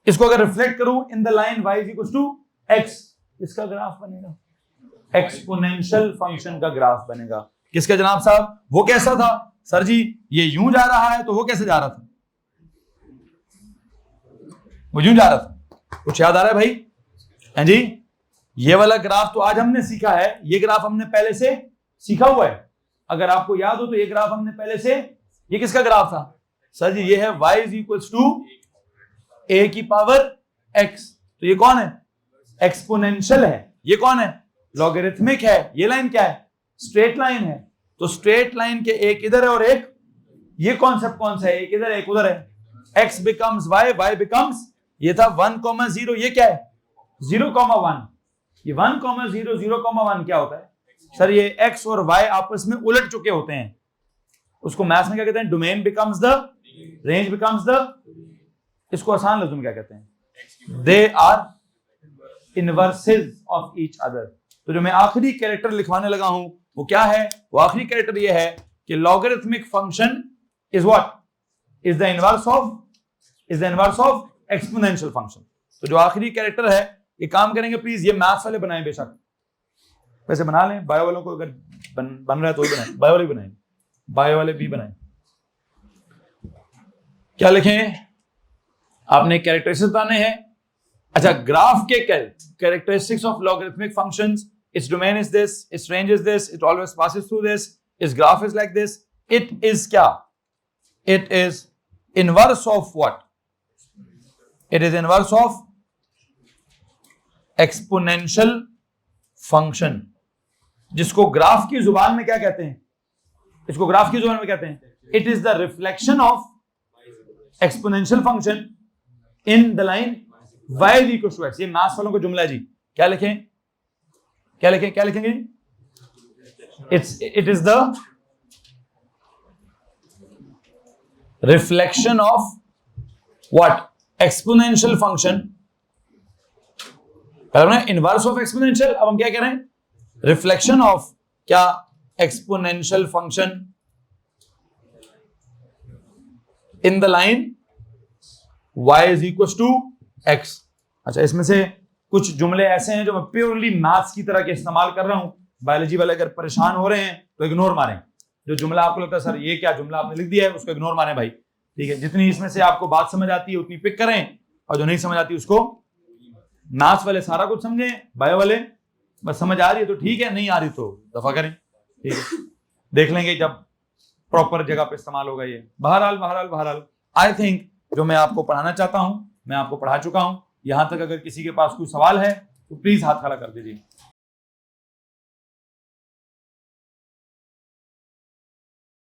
इसको अगर रिफ्लेक्ट करूं in the line y is equal to x, इसका ग्राफ बनेगा, एक्सपोनेंशियल फंक्शन का ग्राफ बनेगा। किसका जनाब साहब? वो कैसा था? सर जी ये यूं जा रहा है, तो वो कैसे जा रहा था? वो यूं जा रहा था। कुछ याद आ रहा है भाई? हैं जी, ये वाला ग्राफ तो आज हमने सीखा है, ये ग्राफ हमने पहले से सीखा हुआ है। अगर आपको याद हो तो ये ग्राफ हमने पहले से, ये किसका ग्राफ था? सर जी ये है y is equals to a की पावर x, तो ये कौन है? एक्सपोनेंशियल है। ये कौन है? लॉगरिथमिक है। ये लाइन क्या है? स्ट्रेट लाइन है। तो स्ट्रेट लाइन के एक इधर है और एक, ये कॉन्सेप्ट कौन सा है? एक इधर है एक उधर है। x becomes y, y becomes, ये था 1,0, ये क्या है? 0,1। ये 1,0, 0,1 क्या होता है? सर ये x और y आपस में उलट चुके होते हैं, उसको मैथ्स में क्या कहते हैं? Domain becomes the, range becomes the, इसको आसान लफ्ज़ों में क्या कहते हैं? They are inverses of each other. तो जो मैं आखिरी कैरेक्टर लिखवाने लगा हूं वो क्या है? वो आखिरी कैरेक्टर ये है कि logarithmic function is what? Is the inverse of exponential function. तो जो आखिरी कैरेक्टर है, ये काम करेंगे प्लीज, ये मैथ्स वाले बनाएं, बेशक वैसे बना लें, बायो वालों को अगर बन रहा है तो ही बनाएं, बायो वाले बनाएं, बायो वाले भी बनाएं। क्या लिखें? आपने कैरेक्टरिस्टिक्स बताने हैं। अच्छा, ग्राफ के characteristics of logarithmic functions, its domain is this, its range is this, it always passes through this, its graph is like this, it is क्या? It is inverse of what? It is inverse of exponential function, जिसको graph की जुबान में क्या कहते हैं? इसको graph की जुबान में कहते हैं it is the reflection of exponential function in the line y is equals to x। ये मैथ्स वालों को जुमला है जी। क्या लिखें? क्या लिखेंगे? it is the reflection of what? exponential function। Inverse of exponential, अब हम क्या कह रहे हैं? रिफ्लेक्शन ऑफ क्या? Exponential function in the line y is equal to x। अच्छा, इसमें से कुछ जुमले ऐसे हैं जो मैं प्योरली मैथ्स की तरह के इस्तेमाल कर रहा हूं। बायोलॉजी वाले अगर परेशान हो रहे हैं तो इग्नोर मारें। जो जुमला आपको लगता है सर ये क्या जुमला आपने लिख दिया है, उसको इग्नोर मारें भाई, ठीक है? जितनी इसमें से आपको बात समझ आती है उतनी पिक करें, और जो नहीं समझ आती उसको, मैथ्स वाले सारा कुछ समझें, बायो वाले बस समझ आ रही है तो ठीक है, नहीं आ रही तो दफा करें, ठीक है? देख लेंगे जब प्रॉपर जगह पे इस्तेमाल होगा ये। बहरहाल आई थिंक जो मैं आपको पढ़ाना चाहता हूं मैं आपको पढ़ा चुका हूं। यहां तक अगर किसी के पास कोई सवाल है तो प्लीज हाथ खड़ा कर दीजिए।